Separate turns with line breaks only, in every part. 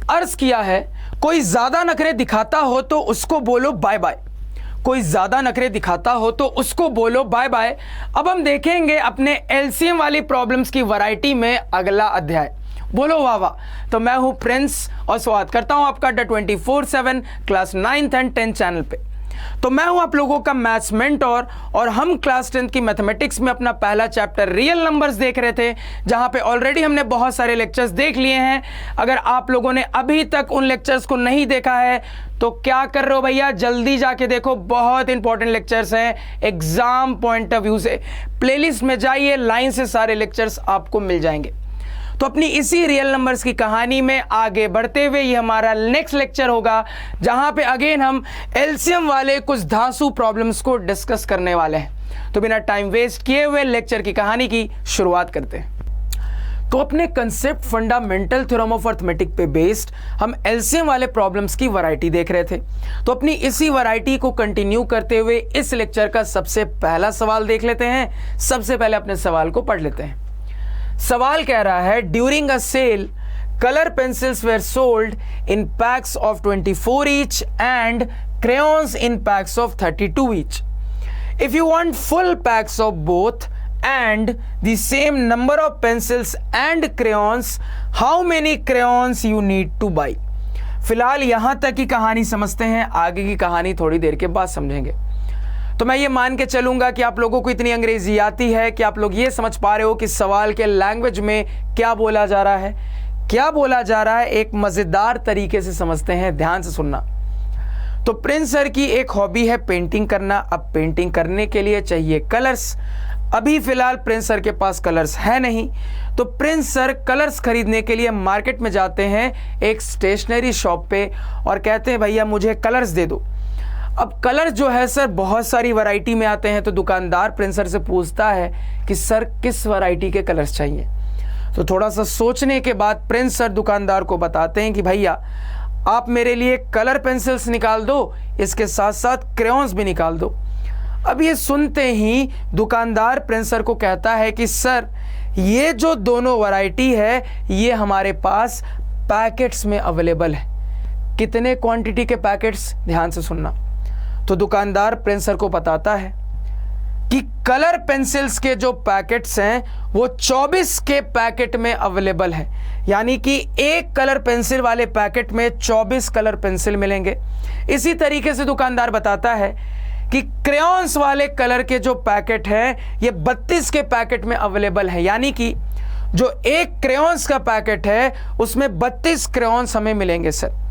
अर्ज किया है, कोई ज्यादा नखरे दिखाता हो तो उसको बोलो बाय बाय। कोई ज्यादा नखरे दिखाता हो तो उसको बोलो बाय बाय। अब हम देखेंगे अपने एलसीएम वाली प्रॉब्लम्स की वैरायटी में अगला अध्याय। बोलो वाह वाह। तो मैं हूं प्रिंस और स्वागत करता हूं आपका the 24/7 class 9th and 10th channel पे। तो मैं हूं आप लोगों का मैथ्स मेंटोर और हम क्लास 10th की मैथमेटिक्स में अपना पहला चैप्टर रियल नंबर्स देख रहे थे, जहां पे ऑलरेडी हमने बहुत सारे लेक्चर्स देख लिए हैं। अगर आप लोगों ने अभी तक उन लेक्चर्स को नहीं देखा है तो क्या कर रहे हो भैया, जल्दी जाके देखो, बहुत इंपॉर्टेंट लेक्चर्स हैं एग्जाम पॉइंट ऑफ व्यू से। प्लेलिस्ट में जाइए, लाइन से सारे लेक्चर्स आपको मिल जाएंगे। तो अपनी इसी रियल नंबर्स की कहानी में आगे बढ़ते हुए ये हमारा नेक्स्ट लेक्चर होगा, जहां पे अगेन हम एलसीएम वाले कुछ धांसू प्रॉब्लम्स को डिस्कस करने वाले हैं। तो बिना टाइम वेस्ट किए हुए लेक्चर की कहानी की शुरुआत करते हैं। तो अपने concept fundamental theorem of arithmetic पे बेस्ड हम एलसीएम वाले प्रॉब्लम्स की वैरायटी देख रहे थे। तो अपनी इसी वैरायटी को कंटिन्यू करते हुए इस लेक्चर का सबसे पहला सवाल देख लेते हैं। सबसे पहले अपने सवाल को पढ़ लेते हैं। सवाल कह रहा है, during a sale colour pencils were sold in packs of 24 each and crayons in packs of 32 each. If you want full packs of both and the same number of pencils and crayons, how many crayons you need to buy? फिलहाल यहां तक की कहानी समझते हैं, आगे की कहानी थोड़ी देर के बाद समझेंगे। तो मैं ये मान के चलूंगा कि आप लोगों को इतनी अंग्रेजी आती है कि आप लोग ये समझ पा रहे हो कि सवाल के लैंग्वेज में क्या बोला जा रहा है। क्या बोला जा रहा है एक मजेदार तरीके से समझते हैं, ध्यान से सुनना। तो प्रिंस सर की एक हॉबी है पेंटिंग करना। अब पेंटिंग करने के लिए चाहिए कलर्स। अभी फिलहाल प्रिंस सर के पास कलर्स है नहीं, तो प्रिंस सर कलर्स खरीदने के लिए मार्केट में जाते हैं एक स्टेशनरी शॉप पे और कहते हैं भैया मुझे कलर्स दे दो। अब कलर जो है सर बहुत सारी वैरायटी में आते हैं, तो दुकानदार प्रिंस सर से पूछता है कि सर किस वैरायटी के कलर्स चाहिए। तो थोड़ा सा सोचने के बाद प्रिंस सर दुकानदार को बताते हैं कि भैया आप मेरे लिए कलर पेंसिल्स निकाल दो, इसके साथ साथ क्रेयॉन्स भी निकाल दो। अब ये सुनते ही दुकानदार प्रिंस सर को कहता है कि सर ये जो दोनों वैरायटी है ये हमारे पास पैकेट्स में अवेलेबल है। कितने क्वांटिटी के पैकेट्स, ध्यान से सुनना। तो दुकानदार प्रिंस सर को बताता है कि कलर पेंसिल्स के जो पैकेट्स हैं वो 24 के पैकेट में अवेलेबल है, यानी कि एक कलर पेंसिल वाले पैकेट में 24 कलर पेंसिल मिलेंगे। इसी तरीके से दुकानदार बताता है कि क्रेयॉन्स वाले कलर के जो पैकेट हैं ये 32 के पैकेट में अवेलेबल है, यानी कि जो एक क्रेयॉन्स का पैकेट है उसमें 32 क्रेयॉन्स हमें मिलेंगे सर।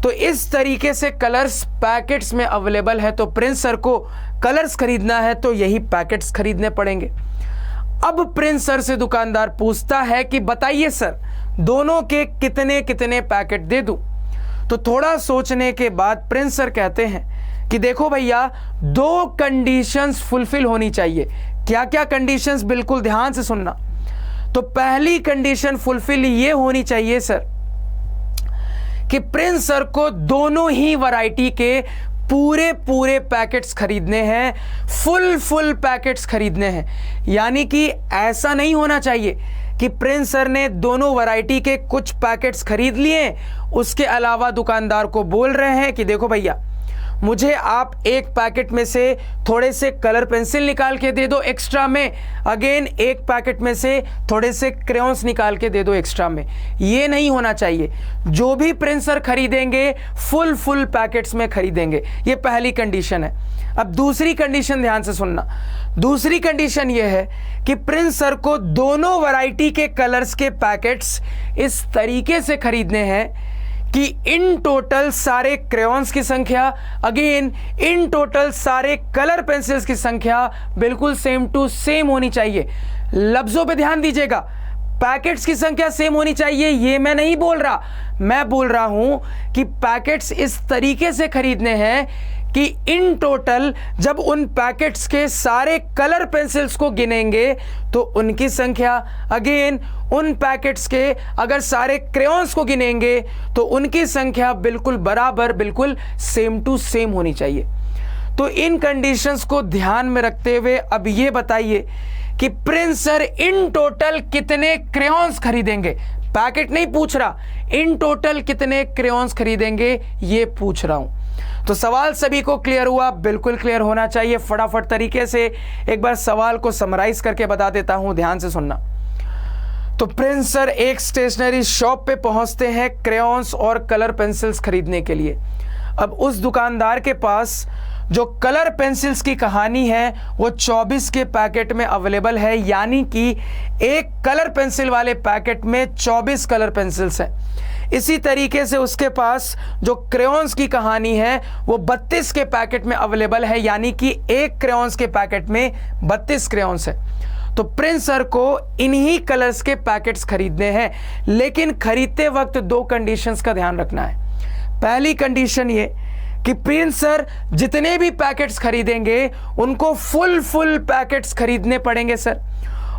तो इस तरीके से कलर्स पैकेट्स में अवेलेबल है, तो प्रिंस सर को कलर्स खरीदना है तो यही पैकेट्स खरीदने पड़ेंगे। अब प्रिंस सर से दुकानदार पूछता है कि बताइए सर दोनों के कितने कितने पैकेट दे दूं। तो थोड़ा सोचने के बाद प्रिंस सर कहते हैं कि देखो भैया दो कंडीशंस फुलफिल होनी चाहिए। क्या क्या कंडीशंस, बिल्कुल ध्यान से सुनना। तो पहली कंडीशन फुलफिल ये होनी चाहिए सर कि प्रिंस सर को दोनों ही वैरायटी के पूरे पूरे पैकेट्स खरीदने हैं, फुल पैकेट्स खरीदने हैं। यानी कि ऐसा नहीं होना चाहिए कि प्रिंस सर ने दोनों वैरायटी के कुछ पैकेट्स खरीद लिए, उसके अलावा दुकानदार को बोल रहे हैं कि देखो भैया मुझे आप एक पैकेट में से थोड़े से कलर पेंसिल निकाल के दे दो एक्स्ट्रा में, अगेन एक पैकेट में से थोड़े से क्रेयॉन्स निकाल के दे दो एक्स्ट्रा में। ये नहीं होना चाहिए। जो भी प्रिंस सर खरीदेंगे फुल पैकेट्स में खरीदेंगे। ये पहली कंडीशन है। अब दूसरी कंडीशन ध्यान से सुनना। दूसरी कंडीशन ये है कि प्रिंस सर को दोनों वैरायटी के कलर्स के पैकेट्स इस तरीके से खरीदने हैं कि इन टोटल सारे क्रेयॉन्स की संख्या, अगेन इन टोटल सारे कलर पेंसिल्स की संख्या बिल्कुल सेम टू सेम होनी चाहिए। लफ्जों पे ध्यान दीजिएगा, पैकेट्स की संख्या सेम होनी चाहिए ये मैं नहीं बोल रहा। मैं बोल रहा हूं कि पैकेट्स इस तरीके से खरीदने हैं कि इन टोटल जब उन पैकेट्स के सारे कलर पेंसिल्स को गिनेंगे तो उनकी संख्या, अगेन उन पैकेट्स के अगर सारे क्रेयॉन्स को गिनेंगे तो उनकी संख्या बिल्कुल बराबर, बिल्कुल सेम टू सेम होनी चाहिए। तो इन कंडीशंस को ध्यान में रखते हुए अब ये बताइए कि प्रिंस सर इन टोटल कितने क्रेयॉन्स खरीदेंगे। पैकेट नहीं पूछ रहा, इन टोटल कितने क्रेयॉन्स खरीदेंगे ये पूछ रहा हूं। तो सवाल सभी को क्लियर हुआ? बिल्कुल क्लियर होना चाहिए। फटाफट तरीके से एक बार सवाल को समराइज करके बता देता हूं, ध्यान से सुनना। तो प्रिंस सर एक स्टेशनरी शॉप पे पहुंचते हैं क्रेयॉन्स और कलर पेंसिल्स खरीदने के लिए। अब उस दुकानदार के पास जो कलर पेंसिल्स की कहानी है वो 24 के पैकेट में अवेलेबल है, यानी कि एक कलर पेंसिल वाले पैकेट में 24 कलर पेंसिल्स हैं। इसी तरीके से उसके पास जो क्रेयॉन्स की कहानी है वो 32 के पैकेट में अवेलेबल है, यानी कि एक क्रेयॉन्स के पैकेट में 32 क्रेयॉन्स है। तो प्रिंस सर को इन्हीं कलर्स के पैकेट्स खरीदने हैं, लेकिन खरीदते वक्त दो कंडीशंस का ध्यान रखना है। पहली कंडीशन ये कि प्रिंस सर जितने भी पैकेट्स खरीदेंगे उनको फुल पैकेट्स खरीदने पड़ेंगे सर।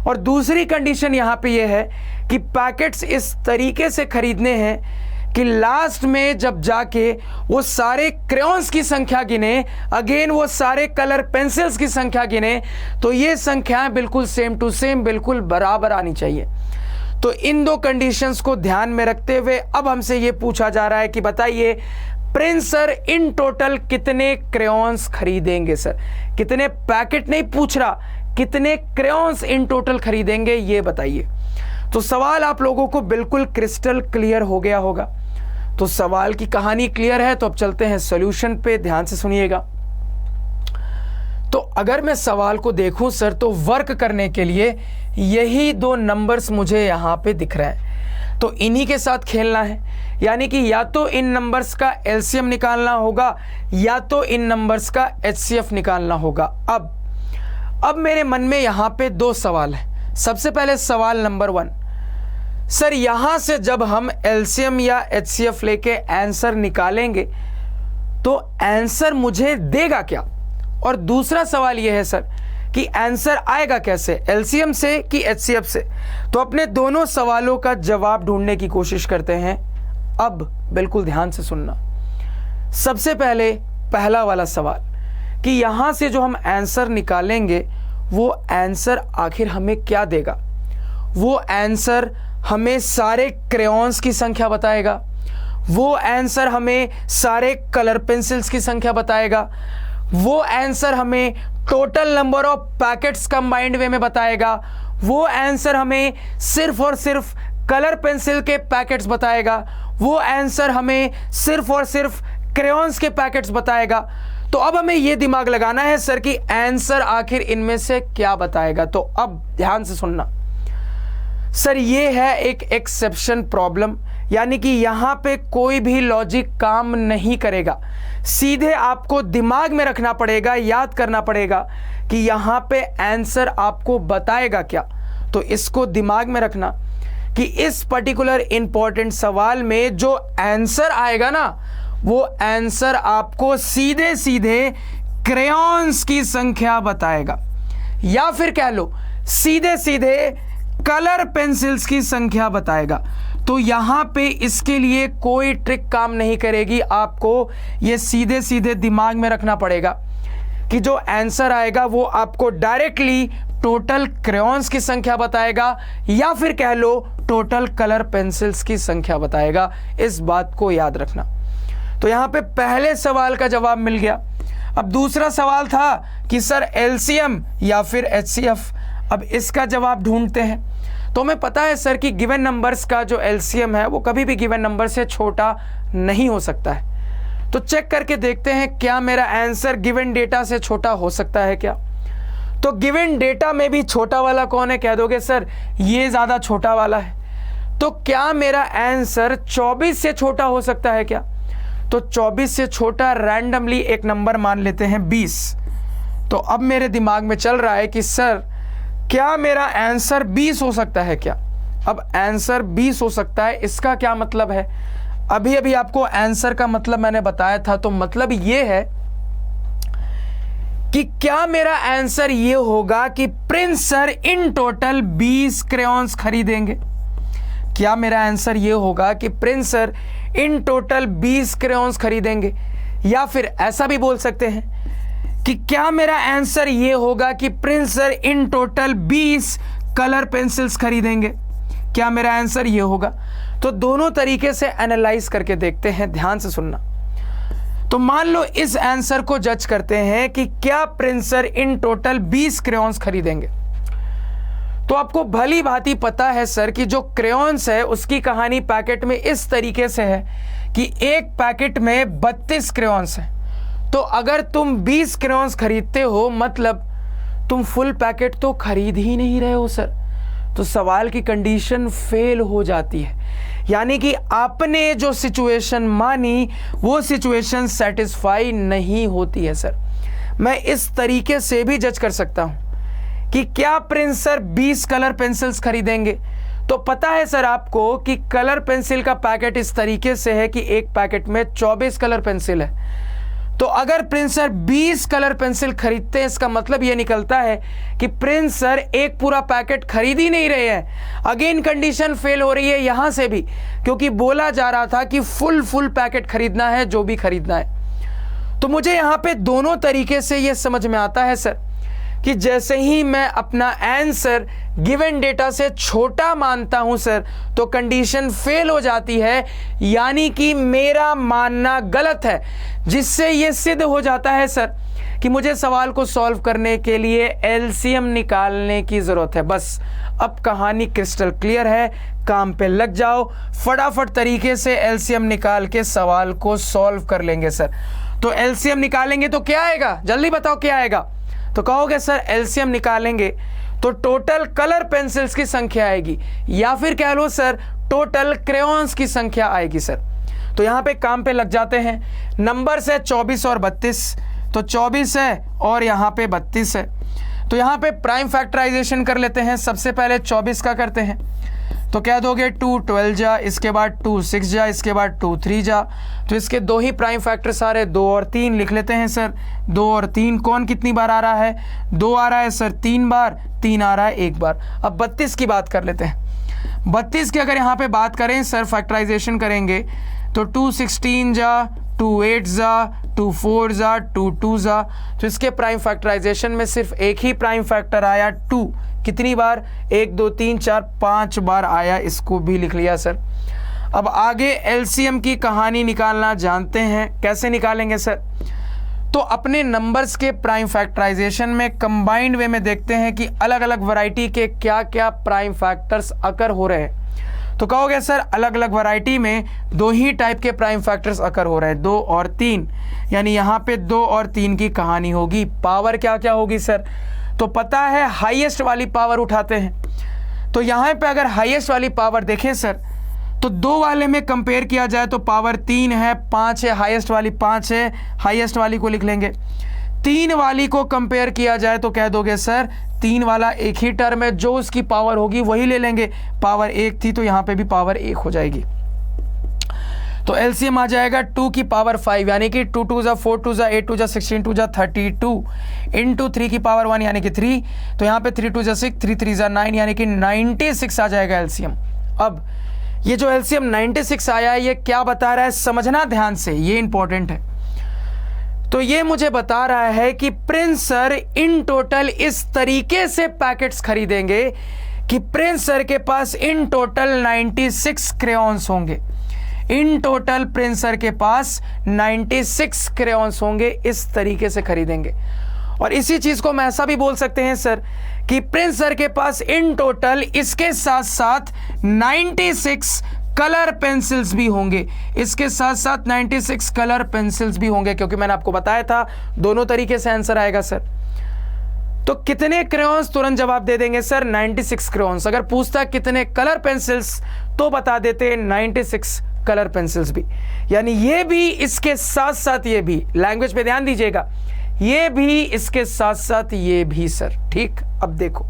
और दूसरी कंडीशन यहाँ पे ये है कि पैकेट्स इस तरीके से खरीदने हैं कि लास्ट में जब जाके वो सारे क्रेयॉन्स की संख्या गिने, अगेन वो सारे कलर पेंसिल्स की संख्या गिने, तो ये संख्याएं बिल्कुल सेम टू सेम, बिल्कुल बराबर आनी चाहिए। तो इन दो कंडीशंस को ध्यान में रखते हुए अब हमसे ये पूछा जा रहा है कि बताइए प्रिंस सर इन टोटल कितने क्रेयॉन्स खरीदेंगे। सर कितने पैकेट नहीं पूछ रहा, कितने क्रेयॉन्स इन टोटल खरीदेंगे ये बताइए। तो सवाल आप लोगों को बिल्कुल क्रिस्टल क्लियर हो गया होगा। तो सवाल की कहानी क्लियर है, तो अब चलते हैं सॉल्यूशन पे, ध्यान से सुनिएगा। तो अगर मैं सवाल को देखूं सर, तो वर्क करने के लिए यही दो नंबर्स मुझे यहां पे दिख रहे हैं, तो इन्हीं के साथ खेलना है। यानी कि या तो इन नंबर्स का एलसीएम निकालना होगा या तो इन नंबर्स का एचसीएफ निकालना होगा। अब मेरे मन में यहां पे दो सवाल है। सबसे पहले सवाल नंबर 1, सर यहां से जब हम एलसीएम या एचसीएफ लेके आंसर निकालेंगे तो आंसर मुझे देगा क्या? और दूसरा सवाल यह है सर कि आंसर आएगा कैसे, एलसीएम से कि एचसीएफ से? तो अपने दोनों सवालों का जवाब ढूंढने की कोशिश करते हैं। अब बिल्कुल ध्यान से सुनना। सबसे पहले पहला वाला सवाल कि यहां से जो हम आंसर निकालेंगे वो आंसर आखिर हमें क्या देगा? वो आंसर हमें सारे क्रेयॉन्स की संख्या बताएगा, वो आंसर हमें सारे कलर पेंसिल्स की संख्या बताएगा, वो आंसर हमें total number of packets combined way में बताएगा, वो आंसर हमें सिर्फ और सिर्फ कलर पेंसिल के पैकेट्स बताएगा, वो आंसर हमें सिर्फ और सिर्फ क्रेयॉन्स के पैकेट्स बताएगा। तो अब हमें यह दिमाग लगाना है सर कि आंसर आखिर इनमें से क्या बताएगा। तो अब ध्यान से सुनना सर, ये है एक एक्सेप्शन प्रॉब्लम, यानी कि यहां पे कोई भी लॉजिक काम नहीं करेगा। सीधे आपको दिमाग में रखना पड़ेगा, याद करना पड़ेगा कि यहां पे आंसर आपको बताएगा क्या। तो इसको दिमाग में रखना कि इस पर्टिकुलर इंपॉर्टेंट सवाल में जो आंसर आएगा ना, वो आंसर आपको सीधे सीधे क्रेयॉन्स की संख्या बताएगा, या फिर कह लो सीधे सीधे कलर पेंसिल्स की संख्या बताएगा। तो यहां पे इसके लिए कोई ट्रिक काम नहीं करेगी, आपको ये सीधे सीधे दिमाग में रखना पड़ेगा कि जो आंसर आएगा वो आपको डायरेक्टली टोटल क्रेयॉन्स की संख्या बताएगा, या फिर कह लो टोटल कलर पेंसिल्स की संख्या बताएगा। इस बात को याद रखना। तो यहां पे पहले सवाल का जवाब मिल गया। अब दूसरा सवाल था कि सर एलसीएम या फिर एचसीएफ। अब इसका जवाब ढूंढते हैं। तो हमें पता है सर कि गिवन नंबर्स का जो एलसीएम है वो कभी भी गिवन नंबर से छोटा नहीं हो सकता है। तो चेक करके देखते हैं क्या मेरा आंसर गिवन डेटा से छोटा हो सकता है क्या। तो गिवन डेटा में भी छोटा वाला कौन है? कह दोगे सर ये ज़्यादा छोटा वाला है। तो क्या मेरा आंसर 24 से छोटा हो सकता है क्या? तो 24 से छोटा रैंडमली एक नंबर मान लेते हैं 20। तो अब मेरे दिमाग में चल रहा है कि सर क्या मेरा आंसर 20 हो सकता है क्या? अब आंसर 20 हो सकता है, इसका क्या मतलब है? अभी अभी आपको आंसर का मतलब मैंने बताया था। तो मतलब ये है कि क्या मेरा आंसर ये होगा कि Prince sir in total 20 crayons खरीदेंगे? क्या मेरा आंसर ये होगा कि Prince sir in total 20 crayons खरीदेंगे? या फिर ऐसा भी बोल सकते हैं कि क्या मेरा आंसर ये होगा कि Prince sir in total 20 colour pencils खरीदेंगे? क्या मेरा आंसर ये होगा? तो दोनों तरीके से एनालाइज करके देखते हैं, ध्यान से सुनना। तो मान लो इस आंसर को जज करते हैं कि क्या Prince sir in total 20 crayons खरीदेंगे। तो आपको भली भांति पता है सर कि जो क्रेयॉन्स है उसकी कहानी पैकेट में इस तरीके से है कि एक पैकेट में 32 क्रेयॉन्स है। तो अगर तुम 20 क्रेयॉन्स खरीदते हो मतलब तुम फुल पैकेट तो खरीद ही नहीं रहे हो सर। तो सवाल की कंडीशन फेल हो जाती है, यानी कि आपने जो सिचुएशन मानी वो सिचुएशन सेटिस्फाई नहीं होती है सर। मैं इस तरीके से भी जज कर सकता हूं कि क्या प्रिंस सर 20 कलर पेंसिल्स खरीदेंगे। तो पता है सर आपको कि कलर पेंसिल का पैकेट इस तरीके से है कि एक पैकेट में 24 कलर पेंसिल है। तो अगर प्रिंस सर 20 कलर पेंसिल खरीदते हैं इसका मतलब यह निकलता है कि प्रिंस सर एक पूरा पैकेट खरीद ही नहीं रहे हैं। अगेन कंडीशन फेल हो रही है यहां से भी, क्योंकि बोला जा रहा था कि फुल पैकेट खरीदना है जो भी खरीदना है। तो मुझे यहां पे दोनों तरीके से यह समझ में आता है सर कि जैसे ही मैं अपना आंसर गिवन डेटा से छोटा मानता हूं सर तो कंडीशन फेल हो जाती है, यानी कि मेरा मानना गलत है, जिससे यह सिद्ध हो जाता है सर कि मुझे सवाल को सॉल्व करने के लिए एलसीएम निकालने की जरूरत है। बस अब कहानी क्रिस्टल क्लियर है, काम पे लग जाओ, फटाफट तरीके से एलसीएम निकाल के सवाल को सॉल्व कर लेंगे सर। तो एलसीएम निकालेंगे तो क्या आएगा, जल्दी बताओ क्या आएगा। तो कहोगे सर एलसीएम निकालेंगे तो टोटल कलर पेंसिल्स की संख्या आएगी, या फिर कह लो सर टोटल क्रेयॉन्स की संख्या आएगी सर। तो यहां पे काम पे लग जाते हैं। नंबर्स है 24 और 32, तो 24 है और यहां पे 32 है। तो यहां पे प्राइम फैक्टराइजेशन कर लेते हैं। सबसे पहले 24 का करते हैं, तो क्या दोगे 2 12 जा, इसके बाद 2 6 जा, इसके बाद 2 3 जा। तो इसके दो ही प्राइम फैक्टर्स आ रहे, 2 और 3 लिख लेते हैं सर। 2 और 3 कौन कितनी बार आ रहा है, 2 आ रहा है सर 3 बार, 3 आ रहा है 1 बार। अब 32 की बात कर लेते हैं। 32 की अगर यहाँ पे बात करें सर, फैक्टराइजेशन करेंगे तो 2 16 जा, 2 8 जा, 2 4 जा, 2 2 जा। तो इसके प्राइम फैक्टराइजेशन में सिर्फ एक ही प्राइम फैक्टर आया 2, कितनी बार, 1 2 3 4 5 बार आया, इसको भी लिख लिया सर। अब आगे एलसीएम की कहानी निकालना जानते हैं, कैसे निकालेंगे सर। तो अपने नंबर्स के प्राइम फैक्टराइजेशन में कंबाइंड वे में देखते हैं कि अलग अलग वैरायटी के क्या क्या प्राइम फैक्टर्स अकर हो रहे हैं। तो कहोगे सर अलग अलग वैरायटी में 2 ही टाइप के प्राइम फैक्टर्स अकर हो रहे हैं, 2 और 3, यानी यहाँ पे 2 और 3 की कहानी होगी। पावर क्या क्या होगी सर, तो पता है हाईएस्ट वाली पावर उठाते हैं। तो यहाँ पे अगर हाईएस्ट वाली पावर देखें सर तो 2 वाले में कंपेयर किया जाए तो पावर 3 है, 5 है, हाईएस्ट वाली 5 है, हाईएस्ट वाली को लिख लेंगे। 3 वाली को कंपेयर किया जाए तो कह दोगे सर 3 वाला एक ही टर्म है, जो उसकी पावर होगी वही ले लेंगे। पावर 1 थी तो यहाँ पे भी पावर 1 हो जाएगी। तो एलसीएम आ जाएगा 2 की पावर 5, यानी कि 2 2 जा 4 2 जा 8 2 जा 16 2 जा 32 इंटू 3 की पावर 1 यानी कि 3। तो यहाँ पे 3 2 जा 6 3 3 जा 9 यानी कि 96 आ जाएगा एलसीएम। अब ये जो एलसीएम 96 आया है ये क्या बता रहा है, समझना ध्यान से, ये इंपॉर्टेंट है। तो ये मुझे बता रहा है कि प्रिंस सर इन टोटल इस तरीके से पैकेट्स खरीदेंगे कि प्रिंस सर के पास इन टोटल 96 क्रेयॉन्स होंगे। इन टोटल प्रिंस सर के पास 96 क्रेयॉन्स होंगे, इस तरीके से खरीदेंगे। और इसी चीज को हम ऐसा भी बोल सकते हैं सर कि प्रिंस सर के पास इन टोटल इसके साथ साथ 96 कलर पेंसिल्स भी होंगे, इसके साथ साथ 96 कलर पेंसिल्स भी होंगे, क्योंकि मैंने आपको बताया था दोनों तरीके से आंसर आएगा सर। तो कितने क्रेयॉन्स, तुरंत जवाब दे देंगे सर 96 क्रेयॉन्स। अगर पूछता कितने कलर पेंसिल्स तो बता देते 96 कलर पेंसिल्स भी, यानी ये भी इसके साथ साथ ये भी, लैंग्वेज पे ध्यान दीजिएगा, ये भी इसके साथ साथ ये भी सर। ठीक, अब देखो,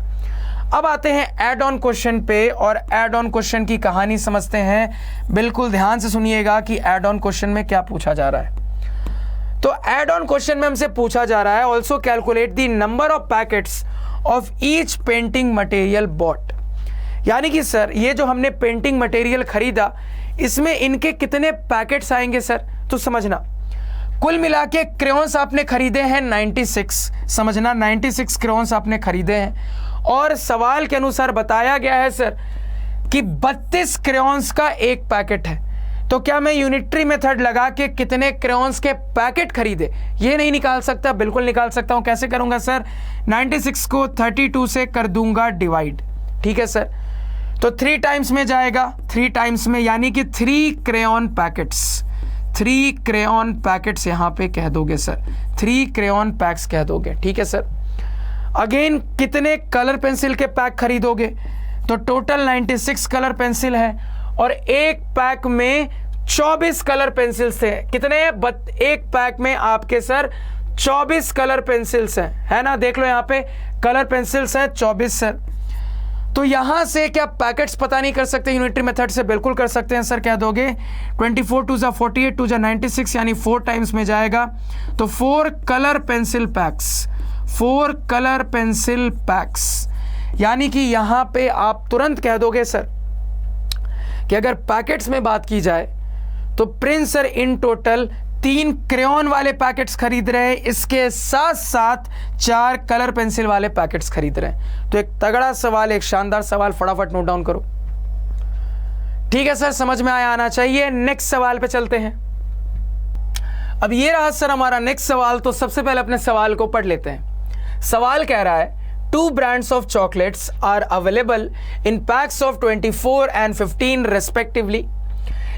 अब आते हैं एड ऑन क्वेश्चन पे और एड ऑन क्वेश्चन की कहानी समझते हैं। बिल्कुल ध्यान से सुनिएगा कि एड ऑन क्वेश्चन में क्या पूछा जा रहा है। तो एड ऑन क्वेश्चन में हमसे पूछा जा रहा है also calculate the number of packets of each painting material bought, यानी कि सर ये जो हमने पेंटिंग मटेरियल खरीदा इसमें इनके कितने पैकेट्स आएंगे सर। तो समझना कुल मिला के क्रेयॉन्स आपने खरीदे हैं 96, समझना 96 क्रेयॉन्स आपने खरीदे हैं, और सवाल के अनुसार बताया गया है सर कि 32 क्रेयॉन्स का एक पैकेट है, तो क्या मैं यूनिटरी मेथड लगा के कितने क्रेयॉन्स के पैकेट खरीदे ये नहीं निकाल सकता? बिल्कुल निकाल सकता हूं। कैसे करूंगा सर? 96 को 32 से कर दूंगा डिवाइड। ठीक है सर, तो 3 टाइम्स में जाएगा, 3 टाइम्स में यानी कि 3 क्रेयॉन पैकेट्स, 3 क्रेयॉन पैकेट्स यहां पे कह दोगे सर, 3 क्रेयॉन पैक्स कह दोगे। ठीक है सर, अगेन कितने कलर पेंसिल के पैक खरीदोगे? तो टोटल 96 कलर पेंसिल है और एक पैक में 24 कलर पेंसिल्स थे। कितने? एक पैक में आपके सर 24 कलर पेंसिल्स हैं, है ना? देख लो यहाँ पे कलर पेंसिल्स हैं 24 सर। तो यहां से क्या पैकेट्स पता नहीं कर सकते यूनिटरी मेथड से? बिल्कुल कर सकते हैं सर। क्या दोगे? 24 2 जा 48 2 जा 96 यानी 4 टाइम्स में जाएगा, तो 4 colour pencil PACS, 4 colour pencil PACS, यानी कि यहां पे आप तुरंत कह दोगे सर कि अगर पैकेट्स में बात की जाए तो Prince sir in total 3 crayon वाले पैकेट्स खरीद रहे हैं, इसके साथ साथ 4 कलर पेंसिल वाले पैकेट्स खरीद रहे हैं। तो एक तगड़ा सवाल, एक शानदार सवाल, फटाफट नोट डाउन करो। ठीक है सर, समझ में आना चाहिए। नेक्स्ट सवाल पे चलते हैं। अब ये रहा सर हमारा नेक्स्ट सवाल। तो सबसे पहले अपने सवाल को पढ़ लेते हैं। सवाल कह रहा है 2 brands of chocolates are available in packs of 24 and 15 respectively.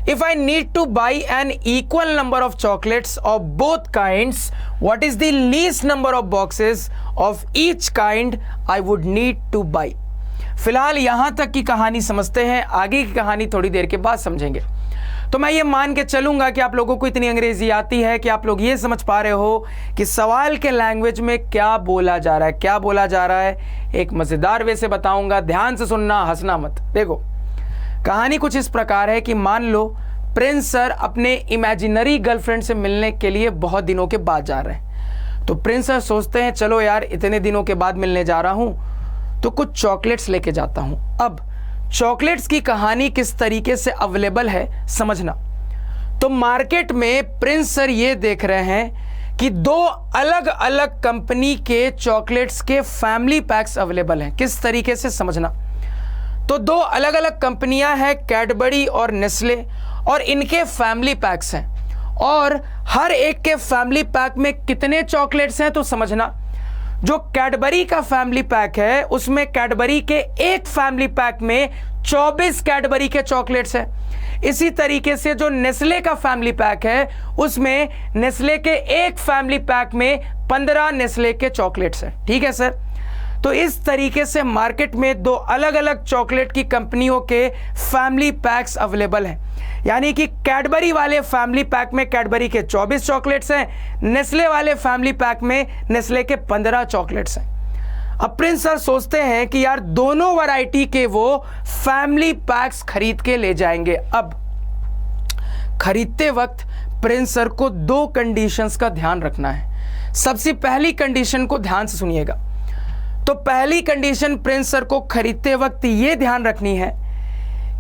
If I need to buy an equal number of chocolates of both kinds, what is the least number of boxes of each kind I would need to buy? फिलहाल यहां तक की कहानी समझते हैं, आगे की कहानी थोड़ी देर के बाद समझेंगे। तो मैं ये मान के चलूंगा कि आप लोगों को इतनी अंग्रेजी आती है कि आप लोग ये समझ पा रहे हो कि सवाल के लैंग्वेज में क्या बोला जा रहा है, क्या बोला जा रहा है। एक मजेदार वे से बताऊंगा, ध्यान से सुनना, हंसना मत। देखो कहानी कुछ इस प्रकार है कि मान लो प्रिंस सर अपने इमेजिनरी गर्लफ्रेंड से मिलने के लिए बहुत दिनों के बाद जा रहे हैं। तो प्रिंस सर सोचते हैं चलो यार इतने दिनों के बाद मिलने जा रहा हूं तो कुछ चॉकलेट्स लेके जाता हूं। अब चॉकलेट्स की कहानी किस तरीके से अवेलेबल है समझना। तो मार्केट में प्रिंस सर ये देख रहे हैं कि 2 अलग अलग कंपनी के चॉकलेट्स के फैमिली पैक्स अवेलेबल हैं। किस तरीके से समझना। तो 2 अलग अलग कंपनियां हैं, कैडबरी और नेस्ले, और इनके फैमिली पैक्स हैं और हर एक के फैमिली पैक में कितने चॉकलेट्स हैं तो समझना। जो कैडबरी का फैमिली पैक है उसमें कैडबरी के एक फैमिली पैक में 24 कैडबरी के चॉकलेट्स हैं। इसी तरीके से जो नेस्ले का फैमिली पैक है उसमें नेस्ले के एक फैमिली पैक में 15 नेस्ले के चॉकलेट्स हैं। ठीक है सर, तो इस तरीके से मार्केट में 2 अलग अलग चॉकलेट की कंपनियों के फैमिली पैक्स अवेलेबल हैं। यानी कि कैडबरी वाले फैमिली पैक में कैडबरी के 24 चॉकलेट्स हैं, नेस्ले वाले फैमिली पैक में नेस्ले के 15 चॉकलेट्स हैं। अब प्रिंस सर सोचते हैं कि यार दोनों वैरायटी के वो फैमिली पैक्स खरीद के ले जाएंगे। अब खरीदते वक्त प्रिंस सर को 2 कंडीशंस का ध्यान रखना है। सबसे पहली कंडीशन को ध्यान से सुनिएगा। तो पहली कंडीशन प्रिंस सर को खरीदते वक्त ये ध्यान रखनी है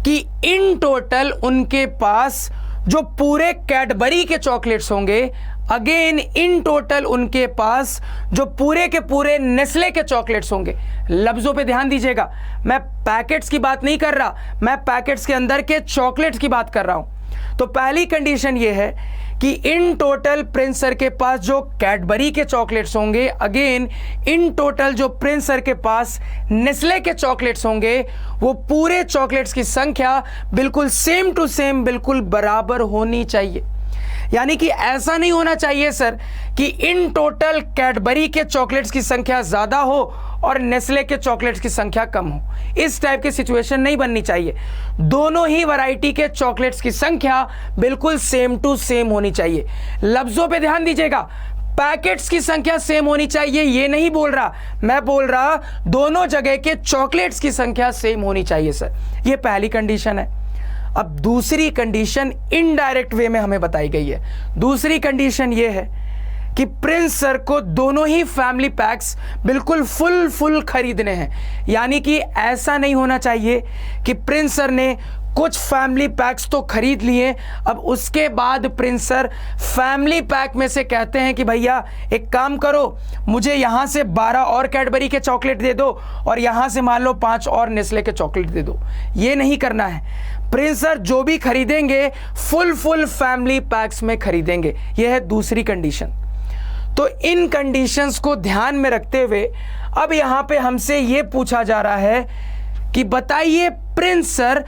कि इन टोटल उनके पास जो पूरे कैडबरी के चॉकलेट्स होंगे, अगेन इन टोटल उनके पास जो पूरे के पूरे नेस्ले के चॉकलेट्स होंगे। लफ्जों पे ध्यान दीजिएगा, मैं पैकेट्स की बात नहीं कर रहा, मैं पैकेट्स के अंदर के चॉकलेट्स की बात कर रहा हूं। तो पहली कंडीशन ये है कि इन टोटल प्रिंस सर के पास जो कैडबरी के चॉकलेट्स होंगे, अगेन इन टोटल जो प्रिंस सर के पास नेस्ले के चॉकलेट्स होंगे, वो पूरे चॉकलेट्स की संख्या बिल्कुल सेम टू सेम, बिल्कुल बराबर होनी चाहिए। यानी कि ऐसा नहीं होना चाहिए सर कि इन टोटल कैडबरी के चॉकलेट्स की संख्या ज्यादा हो और नेस्ले के चॉकलेट्स की संख्या कम हो। इस टाइप की सिचुएशन नहीं बननी चाहिए। दोनों ही वैरायटी के चॉकलेट्स की संख्या बिल्कुल सेम टू सेम होनी चाहिए। लफ्जों पे ध्यान दीजिएगा, पैकेट्स की संख्या सेम होनी चाहिए ये नहीं बोल रहा, मैं बोल रहा दोनों जगह के चॉकलेट्स की संख्या सेम होनी चाहिए सर। ये पहली कंडीशन है। अब दूसरी कंडीशन इनडायरेक्ट वे में हमें बताई गई है। दूसरी कंडीशन ये है कि प्रिंस सर को दोनों ही फैमिली पैक्स बिल्कुल फुल खरीदने हैं। यानी कि ऐसा नहीं होना चाहिए कि प्रिंस सर ने कुछ फैमिली पैक्स तो खरीद लिए, अब उसके बाद प्रिंस सर फैमिली पैक में से कहते हैं कि भैया एक काम करो, मुझे यहाँ से 12 और कैडबरी के चॉकलेट दे दो और यहाँ से मान लो 5 और नेस्ले के चॉकलेट दे दो। ये नहीं करना है प्रिंस सर, जो भी खरीदेंगे फुल फैमिली पैक्स में खरीदेंगे। यह है दूसरी कंडीशन। तो इन कंडीशंस को ध्यान में रखते हुए अब यहाँ पे हमसे ये पूछा जा रहा है कि बताइए प्रिंस सर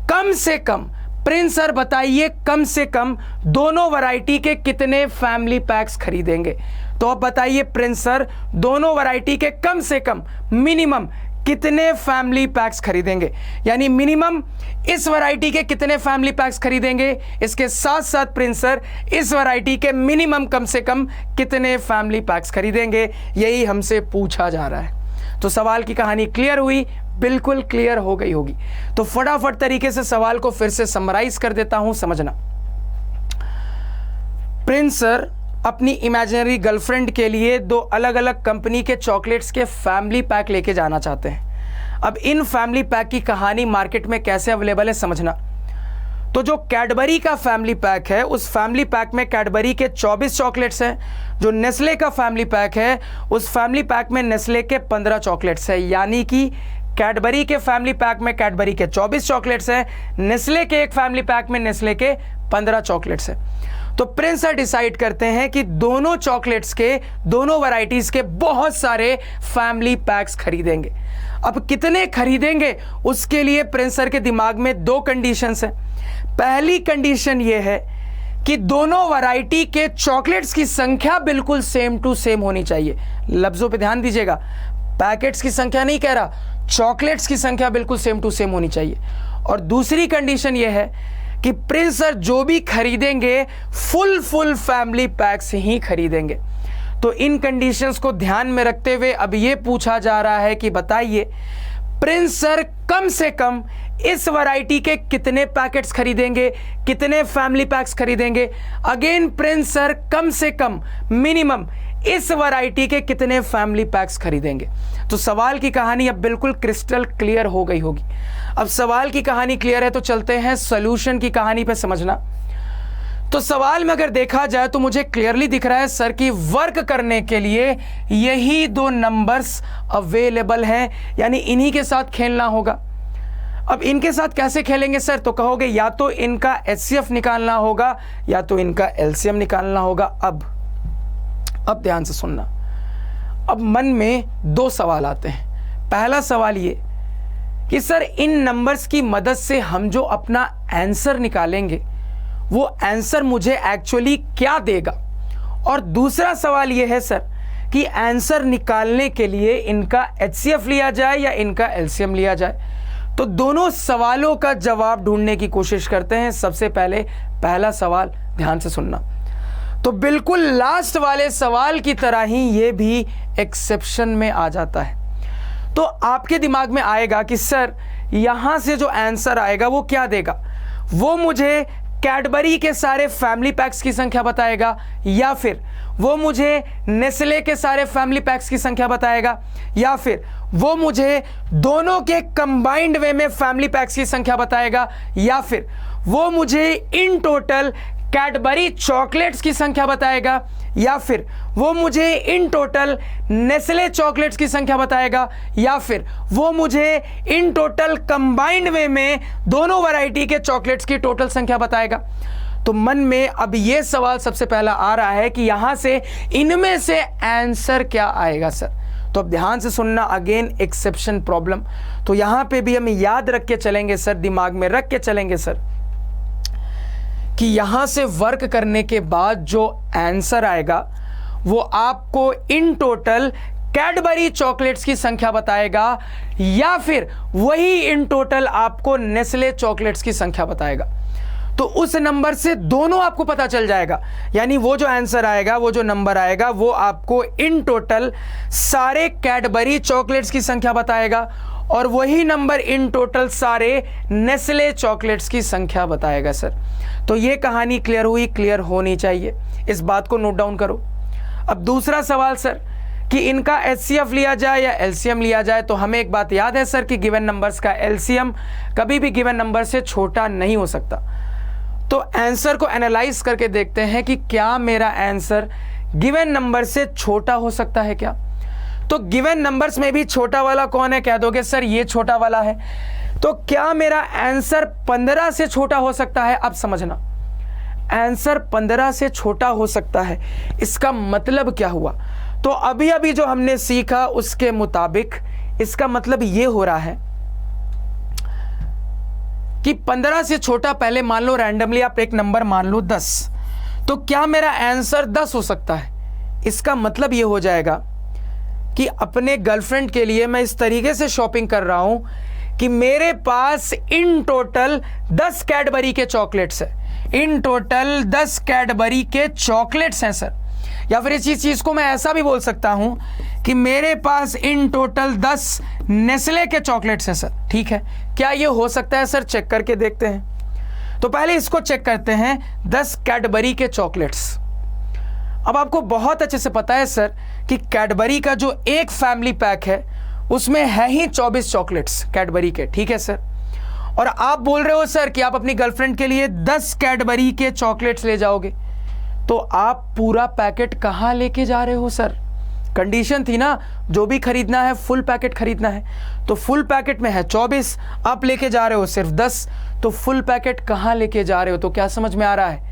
कम से कम, प्रिंस सर बताइए कम से कम दोनों वैरायटी के कितने फैमिली पैक्स खरीदेंगे। तो अब बताइए प्रिंस सर दोनों वैरायटी के कम से कम मिनिमम कितने फैमिली पैक्स खरीदेंगे, यानी मिनिमम इस वैरायटी के कितने फैमिली पैक्स खरीदेंगे, इसके साथ साथ प्रिंस सर इस वैरायटी के मिनिमम कम से कम कितने फैमिली पैक्स खरीदेंगे, यही हमसे पूछा जा रहा है। तो सवाल की कहानी क्लियर हुई, बिल्कुल क्लियर हो गई होगी। तो फटाफट तरीके से सवाल को फिर से समराइज कर देता हूं, समझना। प्रिंस सर अपनी इमेजिनरी गर्लफ्रेंड के लिए 2 अलग अलग कंपनी के चॉकलेट्स के फैमिली पैक लेके जाना चाहते हैं। अब इन फैमिली पैक की कहानी मार्केट में कैसे अवेलेबल है समझना। तो जो कैडबरी का फैमिली पैक है, उस फैमिली पैक में कैडबरी के 24 चॉकलेट्स हैं। जो नेस्ले का फैमिली पैक है, उस फैमिली पैक में नेस्ले के 15 चॉकलेट्स हैं। यानी कि कैडबरी के फैमिली पैक में कैडबरी के 24 चॉकलेट्स हैं, नेस्ले के एक फैमिली पैक में नेस्ले के 15 चॉकलेट्स हैं। तो प्रिंस सर डिसाइड करते हैं कि दोनों चॉकलेट्स के, दोनों वैरायटीज के बहुत सारे फैमिली पैक्स खरीदेंगे। अब कितने खरीदेंगे उसके लिए प्रिंस सर के दिमाग में 2 कंडीशंस हैं। पहली कंडीशन यह है कि दोनों वैरायटी के चॉकलेट्स की संख्या बिल्कुल सेम टू सेम होनी चाहिए। लफ्जों पे ध्यान दीजिएगा, पैकेट्स की संख्या नहीं कह रहा, चॉकलेट्स की संख्या बिल्कुल सेम टू सेम होनी चाहिए। और दूसरी कंडीशन यह है कि प्रिंस सर जो भी खरीदेंगे फुल फैमिली पैक्स ही खरीदेंगे। तो इन कंडीशंस को ध्यान में रखते हुए अब यह पूछा जा रहा है कि बताइए प्रिंस सर कम से कम इस वैरायटी के कितने पैकेट्स खरीदेंगे, कितने फैमिली पैक्स खरीदेंगे। अगेन प्रिंस सर कम से कम मिनिमम इस वैरायटी के कितने फैमिली पैक्स खरीदेंगे। तो सवाल की कहानी अब बिल्कुल क्रिस्टल क्लियर हो गई होगी। अब सवाल की कहानी क्लियर है तो चलते हैं सॉल्यूशन की कहानी पे समझना। तो सवाल में अगर देखा जाए तो मुझे क्लियरली दिख रहा है सर कि वर्क करने के लिए यही 2 नंबर्स अवेलेबल हैं, यानी इन्हीं के साथ खेलना होगा। अब इनके साथ कैसे खेलेंगे सर, तो कहोगे या तो इनका HCF निकालना होगा या तो इनका LCM निकालना होगा। अब ध्यान से सुनना। अब मन में 2 सवाल आते हैं। पहला सवाल ये कि सर इन नंबर्स की मदद से हम जो अपना आंसर निकालेंगे वो आंसर मुझे एक्चुअली क्या देगा। और दूसरा सवाल ये है सर कि आंसर निकालने के लिए इनका HCF लिया जाए या इनका LCM लिया जाए। तो दोनों सवालों का जवाब ढूंढने की कोशिश करते हैं। सबसे पहले पहला सवाल ध्यान से सुनना। तो बिल्कुल लास्ट वाले सवाल की तरह ही ये भी एक्सेप्शन में आ जाता है। तो आपके दिमाग में आएगा कि सर यहां से जो आंसर आएगा वो क्या देगा, वो मुझे कैडबरी के सारे फैमिली पैक्स की संख्या बताएगा या फिर वो मुझे नेस्ले के सारे फैमिली पैक्स की संख्या बताएगा या फिर वो मुझे दोनों के कंबाइंड वे में फैमिली पैक्स की संख्या बताएगा या फिर वो मुझे इन टोटल कैडबरी चॉकलेट्स की संख्या बताएगा या फिर वो मुझे इन टोटल नेस्ले चॉकलेट्स की संख्या बताएगा या फिर वो मुझे इन टोटल कंबाइंड वे में दोनों वैरायटी के चॉकलेट्स की टोटल संख्या बताएगा। तो मन में अब ये सवाल सबसे पहला आ रहा है कि यहां से इनमें से आंसर क्या आएगा सर। तो अब ध्यान से सुनना, अगेन एक्सेप्शन प्रॉब्लम। तो यहां पे भी हम याद रख के चलेंगे सर, दिमाग में रख के चलेंगे सर कि यहां से वर्क करने के बाद जो आंसर आएगा वो आपको इन टोटल कैडबरी चॉकलेट्स की संख्या बताएगा या फिर वही इन टोटल आपको नेस्ले चॉकलेट्स की संख्या बताएगा। तो उस नंबर से दोनों आपको पता चल जाएगा, यानी वो जो आंसर आएगा, वो जो नंबर आएगा वो आपको इन टोटल सारे कैडबरी चॉकलेट्स की संख्या बताएगा और वही नंबर इन टोटल सारे नेस्ले चॉकलेट्स की संख्या बताएगा सर। तो ये कहानी क्लियर हुई, क्लियर होनी चाहिए, इस बात को नोट डाउन करो। अब दूसरा सवाल सर कि इनका HCF लिया जाए या LCM लिया जाए, तो हमें एक बात याद है सर कि गिवन नंबर्स का LCM कभी भी गिवन नंबर से छोटा नहीं हो सकता। तो आंसर को एनालाइज करके देखते हैं कि क्या मेरा आंसर गिवन नंबर से छोटा हो सकता है क्या। तो गिवन नंबर्स में भी छोटा वाला कौन है, कह दोगे सर ये छोटा वाला है। तो क्या मेरा आंसर 15 से छोटा हो सकता है। अब समझना, आंसर 15 से छोटा हो सकता है, इसका मतलब क्या हुआ। तो अभी अभी जो हमने सीखा उसके मुताबिक इसका मतलब ये हो रहा है कि 15 से छोटा, पहले मान लो रैंडमली आप एक नंबर मान लो 10, तो क्या मेरा आंसर 10 हो सकता है। इसका मतलब ये हो जाएगा कि अपने गर्लफ्रेंड के लिए मैं इस तरीके से शॉपिंग कर रहा हूं कि मेरे पास इन टोटल 10 कैडबरी के चॉकलेट्स है, इन टोटल 10 कैडबरी के चॉकलेट्स हैं सर। या फिर इसी चीज को मैं ऐसा भी बोल सकता हूं कि मेरे पास इन टोटल 10 नेस्ले के चॉकलेट्स हैं सर। ठीक है, क्या ये हो सकता है सर, चेक करके देखते हैं। तो पहले इसको चेक करते हैं, 10 कैडबरी के चॉकलेट्स। अब आपको बहुत अच्छे से पता है सर कि कैडबरी का जो एक फैमिली पैक है उसमें है ही 24 चॉकलेट्स कैडबरी के। ठीक है सर, और आप बोल रहे हो सर कि आप अपनी गर्लफ्रेंड के लिए 10 कैडबरी के चॉकलेट्स ले जाओगे, तो आप पूरा पैकेट कहां लेके जा रहे हो सर। कंडीशन थी ना, जो भी खरीदना है फुल पैकेट खरीदना है, तो फुल पैकेट में है 24, आप लेके जा रहे हो सिर्फ 10, तो फुल पैकेट कहां लेके जा रहे हो। तो क्या समझ में आ रहा है,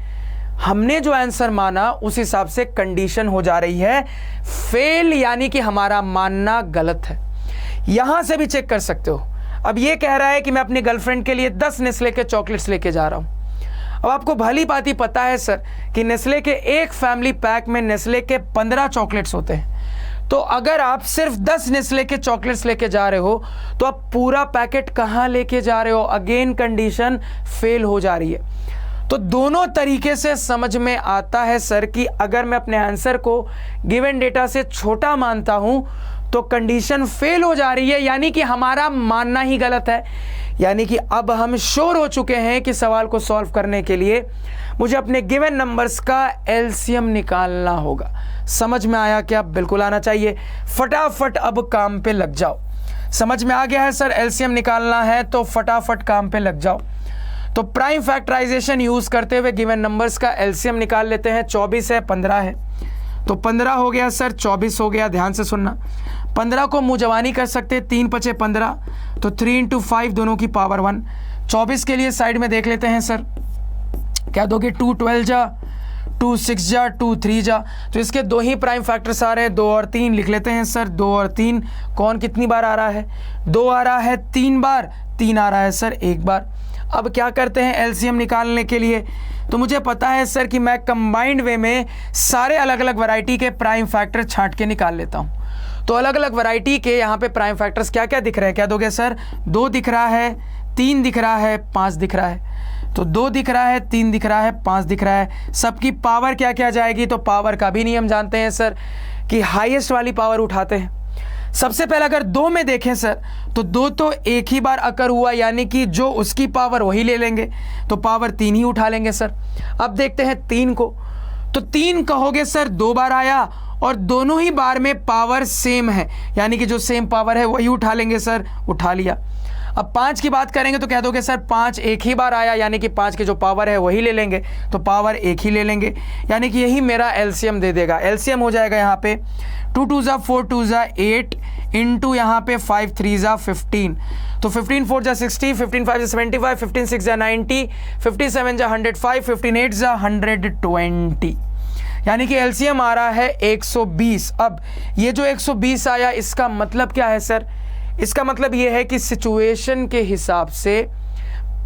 हमने जो आंसर माना उस हिसाब से कंडीशन हो जा रही है फेल, यानी कि हमारा मानना गलत है। यहां से भी चेक कर सकते हो। अब ये कह रहा है कि मैं अपनी गर्लफ्रेंड के लिए 10 नेस्ले के चॉकलेट्स लेके जा रहा हूं। अब आपको भली भांति पता है सर कि नेस्ले के एक फैमिली पैक में नेस्ले के 15 चॉकलेट्स होते हैं। तो अगर आप सिर्फ 10 नेस्ले के चॉकलेट्स लेके जा रहे हो तो आप पूरा पैकेट कहां लेके जा रहे हो। अगेन कंडीशन फेल हो जा रही है। तो दोनों तरीके से समझ में आता है सर कि अगर मैं अपने आंसर को गिवन डेटा से छोटा मानता हूं तो कंडीशन फेल हो जा रही है, यानी कि हमारा मानना ही गलत है। यानी कि अब हम श्योर हो चुके हैं कि सवाल को सॉल्व करने के लिए मुझे अपने गिवन नंबर्स का एलसीएम निकालना होगा। समझ में आया क्या? बिल्कुल आना चाहिए। फटाफट अब काम पे लग जाओ। समझ में आ गया है सर, एलसीएम निकालना है तो फटाफट काम पे लग जाओ। तो प्राइम फैक्टराइजेशन यूज करते हुए गिवन नंबर्स का एलसीएम निकाल लेते हैं। 24 है, 15 है, तो 15 हो गया सर, 24 हो गया। ध्यान से सुनना, 15 को मुंह जवानी कर सकते हैं, 3 पचे 15, तो 3 × 5 दोनों की पावर 1। 24 के लिए साइड में देख लेते हैं सर, क्या दोगे? 2 12 जा, 2 6 जा, 2 3 जा। तो इसके दो ही प्राइम फैक्टर्स आ रहे हैं, 2 और 3 लिख लेते हैं सर। 2 और 3 कौन कितनी बार आ रहा है? 2 आ रहा है 3 बार, 3 आ रहा है सर 1 बार। अब क्या करते हैं एलसीएम निकालने के लिए? तो मुझे पता है सर कि मैं कंबाइंड वे में सारे अलग अलग वैरायटी के प्राइम फैक्टर छांट के निकाल लेता हूं। तो अलग अलग वैरायटी के यहाँ पे प्राइम फैक्टर्स क्या क्या दिख रहे हैं? क्या दोगे सर? 2 दिख रहा है, 3 दिख रहा है, 5 दिख रहा है। तो 2 दिख रहा है, 3 दिख रहा है, 5 दिख रहा है। सबकी पावर क्या क्या जाएगी? तो पावर का भी नियम जानते हैं सर कि हाईएस्ट वाली पावर उठाते हैं। सबसे पहले अगर 2 में देखें सर तो 2 तो एक ही बार अकर हुआ, यानी कि जो उसकी पावर वही ले लेंगे, तो पावर 3 ही उठा लेंगे सर। अब देखते हैं 3 को, तो 3 कहोगे सर 2 बार आया और दोनों ही बार में पावर सेम है, यानी कि जो सेम पावर है वही उठा लेंगे सर, उठा लिया। अब 5 की बात करेंगे तो कह दोगे सर 5 एक ही बार आया, यानी कि 5 की जो पावर है वही ले लेंगे, तो पावर एक ही ले लेंगे, यानी कि यही मेरा एलसीएम दे देगा। एलसीएम हो जाएगा यहाँ पे 2 2 जा 4 2 जा 8 इंटू यहाँ पे 5 3 जा 15, तो 15 4 जा 60, 15 5 जा 75, 15 6 जा 90, 15 7 जा 105, 15 8 जा 120, यानी कि एलसीएम आ रहा है 120। अब ये जो 120 आया इसका मतलब क्या है सर? इसका मतलब ये है कि सिचुएशन के हिसाब से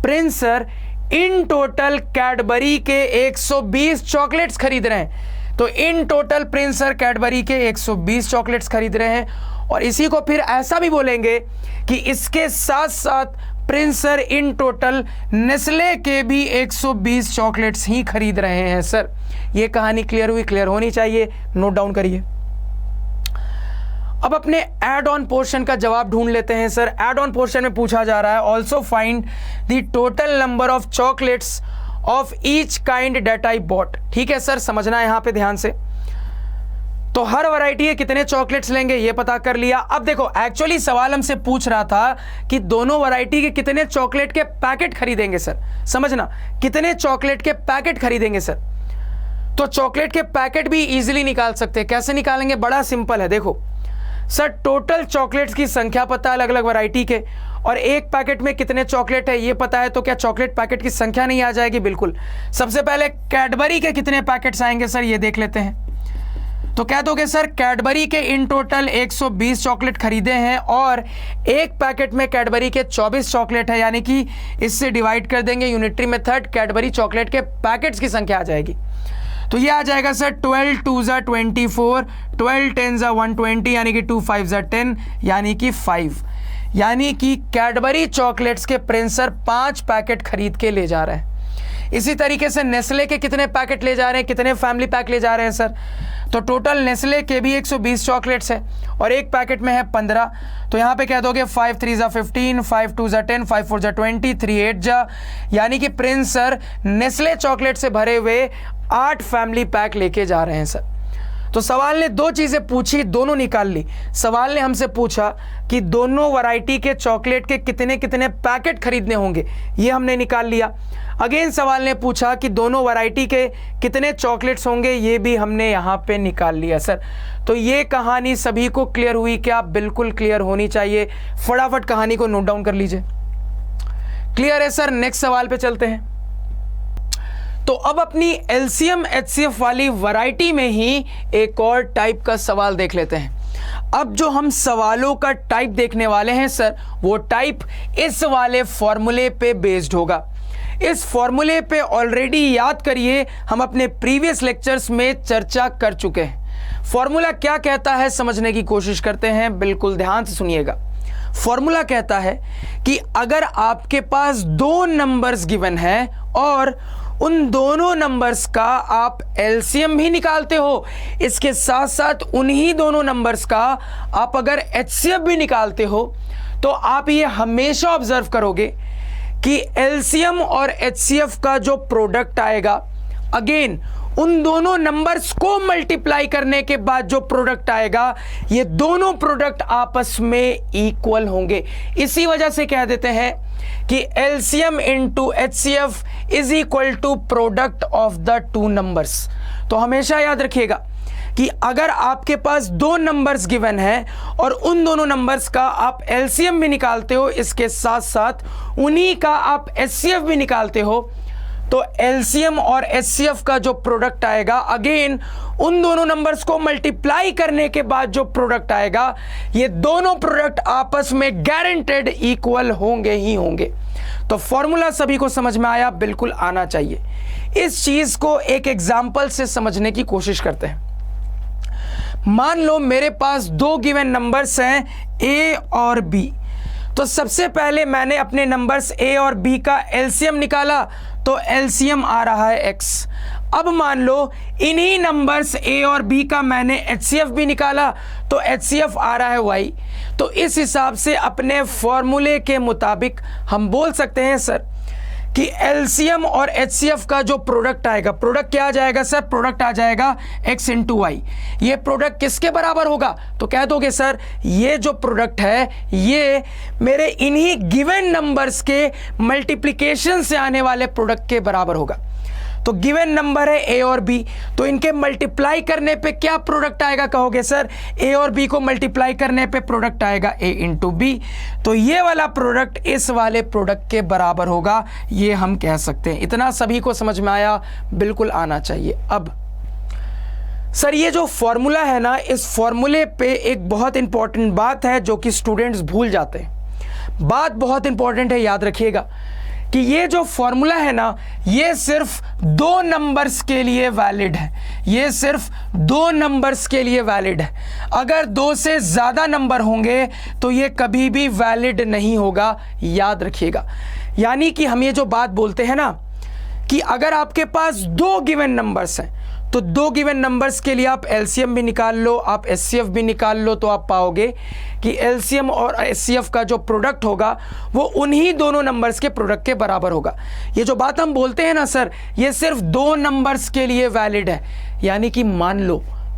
Prince sir in total Cadbury के 120 चॉकलेट्स खरीद रहे हैं। तो in total Prince sir Cadbury के 120 चॉकलेट्स खरीद रहे हैं, और इसी को फिर ऐसा भी बोलेंगे कि इसके साथ साथ Prince sir in total Nestle के भी 120 चॉकलेट्स ही खरीद रहे हैं सर। ये कहानी क्लियर हुई? क्लियर होनी चाहिए, नोट डाउन करिए। अब अपने एड ऑन पोर्शन का जवाब ढूंढ लेते हैं सर। एड ऑन पोर्शन में पूछा जा रहा है also find the total number of chocolates of each kind that I bought. ठीक है सर, समझना है यहां पे ध्यान से। तो हर वैरायटी के कितने चॉकलेट्स लेंगे ये पता कर लिया। अब देखो एक्चुअली सवाल हमसे पूछ रहा था कि दोनों वैरायटी के कितने चॉकलेट के पैकेट खरीदेंगे सर, समझना, कितने चॉकलेट के पैकेट खरीदेंगे सर। तो चॉकलेट के पैकेट भी इजीली निकाल सकते हैं। कैसे निकालेंगे, बड़ा सिंपल है। देखो सर, टोटल चॉकलेट्स की संख्या पता है अलग अलग वैरायटी के, और एक पैकेट में कितने चॉकलेट है ये पता है, तो क्या चॉकलेट पैकेट की संख्या नहीं आ जाएगी? बिल्कुल। सबसे पहले कैडबरी के कितने पैकेट्स आएंगे सर, ये देख लेते हैं। तो कह दोगे सर कैडबरी के इन टोटल 120 चॉकलेट खरीदे हैं और एक पैकेट में कैडबरी के 24 चॉकलेट है, यानी कि इससे डिवाइड कर देंगे यूनिटरी मेथड, कैडबरी चॉकलेट के पैकेट्स की संख्या आ जाएगी। तो ये आ जाएगा सर 12 2 ज़ा 24, 12 10 ज़ा 120, यानी कि 2 5 ज़ा 10, यानी कि 5। यानी कि कैडबरी चॉकलेट्स के प्रिंस सर 5 पैकेट खरीद के ले जा रहे हैं। इसी तरीके से नेस्ले के कितने पैकेट ले जा रहे हैं, कितने फैमिली पैक ले जा रहे हैं सर? तो टोटल नेस्ले के भी 120 चॉकलेट्स है और एक पैकेट में है 15। तो यहाँ पे कह दोगे 5 3 ज़ा 15, 5 2 ज़ा 10, 5 4 ज़ा 20, 3 8 ज़ा, यानी कि प्रिंस सर नेस्ले चॉकलेट से भरे हुए 8 फैमिली पैक लेके जा रहे हैं सर। तो सवाल ने दो चीज़ें पूछी, दोनों निकाल ली। सवाल ने हमसे पूछा कि दोनों वैरायटी के चॉकलेट के कितने कितने पैकेट खरीदने होंगे, ये हमने निकाल लिया। अगेन सवाल ने पूछा कि दोनों वैरायटी के कितने चॉकलेट्स होंगे, ये भी हमने यहाँ पे निकाल लिया सर। तो ये कहानी सभी को क्लियर हुई क्या? बिल्कुल क्लियर होनी चाहिए। फटाफट कहानी को नोट डाउन कर लीजिए। क्लियर है सर? नेक्स्ट सवाल पे चलते हैं। तो अब अपनी एलसीएम एचसीएफ वाली वैरायटी में ही एक और टाइप का सवाल देख लेते हैं। अब जो हम सवालों का टाइप देखने वाले हैं सर, वो टाइप इस वाले फॉर्मूले पे बेस्ड होगा। इस फॉर्मूले पे ऑलरेडी याद करिए हम अपने प्रीवियस लेक्चर्स में चर्चा कर चुके हैं। फॉर्मूला क्या कहता है समझने की कोशिश करते हैं, बिल्कुल ध्यान से सुनिएगा। फॉर्मूला कहता है कि अगर आपके पास दो नंबर्स गिवन है और उन दोनों नंबर्स का आप एलसीएम भी निकालते हो, इसके साथ साथ उन्हीं दोनों नंबर्स का आप अगर एचसीएफ भी निकालते हो, तो आप ये हमेशा ऑब्जर्व करोगे कि एलसीएम और एचसीएफ का जो प्रोडक्ट आएगा, अगेन उन दोनों नंबर्स को मल्टीप्लाई करने के बाद जो प्रोडक्ट आएगा, ये दोनों प्रोडक्ट आपस में इक्वल होंगे। इसी वजह से कह देते हैं कि LCM into HCF is equal to product of the two numbers. तो हमेशा याद रखिएगा कि अगर आपके पास दो नंबर्स गिवन है और उन दोनों नंबर्स का आप एलसीएम भी निकालते हो, इसके साथ साथ उन्हीं का आप एचसीएफ भी निकालते हो, तो एलसीएम और एचसीएफ का जो प्रोडक्ट आएगा, अगेन उन दोनों नंबर्स को मल्टीप्लाई करने के बाद जो प्रोडक्ट आएगा, ये दोनों प्रोडक्ट आपस में गारंटेड इक्वल होंगे ही होंगे। तो फॉर्मूला सभी को समझ में आया? बिल्कुल आना चाहिए। इस चीज को एक एग्जांपल से समझने की कोशिश करते हैं। मान लो मेरे पास दो गिवन नंबर्स हैं ए और बी। तो सबसे पहले मैंने अपने नंबर्स ए और बी का एलसीएम निकाला, तो एलसीएम आ रहा है x। अब मान लो इन्हीं नंबर्स ए और बी का मैंने एचसीएफ भी निकाला, तो एचसीएफ आ रहा है y। तो इस हिसाब से अपने फॉर्मूले के मुताबिक हम बोल सकते हैं सर कि एलसीएम और एचसीएफ का जो प्रोडक्ट आएगा, प्रोडक्ट क्या आ जाएगा सर? प्रोडक्ट आ जाएगा x इंटू वाई। ये प्रोडक्ट किसके बराबर होगा? तो कह दोगे सर ये जो प्रोडक्ट है ये मेरे इन्हीं गिवन नंबर्स के मल्टीप्लिकेशन से आने वाले प्रोडक्ट के बराबर होगा। तो गिवन नंबर है ए और बी, तो इनके मल्टीप्लाई करने पे क्या प्रोडक्ट आएगा कहोगे सर? ए और बी को मल्टीप्लाई करने पे प्रोडक्ट आएगा ए इंटू बी। तो ये वाला प्रोडक्ट इस वाले प्रोडक्ट के बराबर होगा, ये हम कह सकते हैं। इतना सभी को समझ में आया? बिल्कुल आना चाहिए। अब सर ये जो फॉर्मूला है ना, इस फॉर्मूले पे एक बहुत इंपॉर्टेंट बात है जो कि स्टूडेंट्स भूल जाते हैं। बात बहुत इंपॉर्टेंट है, याद रखिएगा कि ये जो फॉर्मूला है ना, ये सिर्फ दो नंबर्स के लिए वैलिड है। ये सिर्फ दो नंबर्स के लिए वैलिड है। अगर दो से ज़्यादा नंबर होंगे तो ये कभी भी वैलिड नहीं होगा, याद रखिएगा। यानी कि हम ये जो बात बोलते हैं ना कि अगर आपके पास दो गिवन नंबर्स हैं, तो दो गिवन नंबर्स के लिए आप एलसीएम भी निकाल लो, आप एचसीएफ भी निकाल लो, तो आप पाओगे कि एलसीएम और एचसीएफ का जो प्रोडक्ट होगा वो उन्हीं दोनों नंबर्स के प्रोडक्ट के बराबर होगा। ये जो बात हम बोलते हैं ना सर, ये सिर्फ दो नंबर्स के लिए वैलिड है। यानी कि मान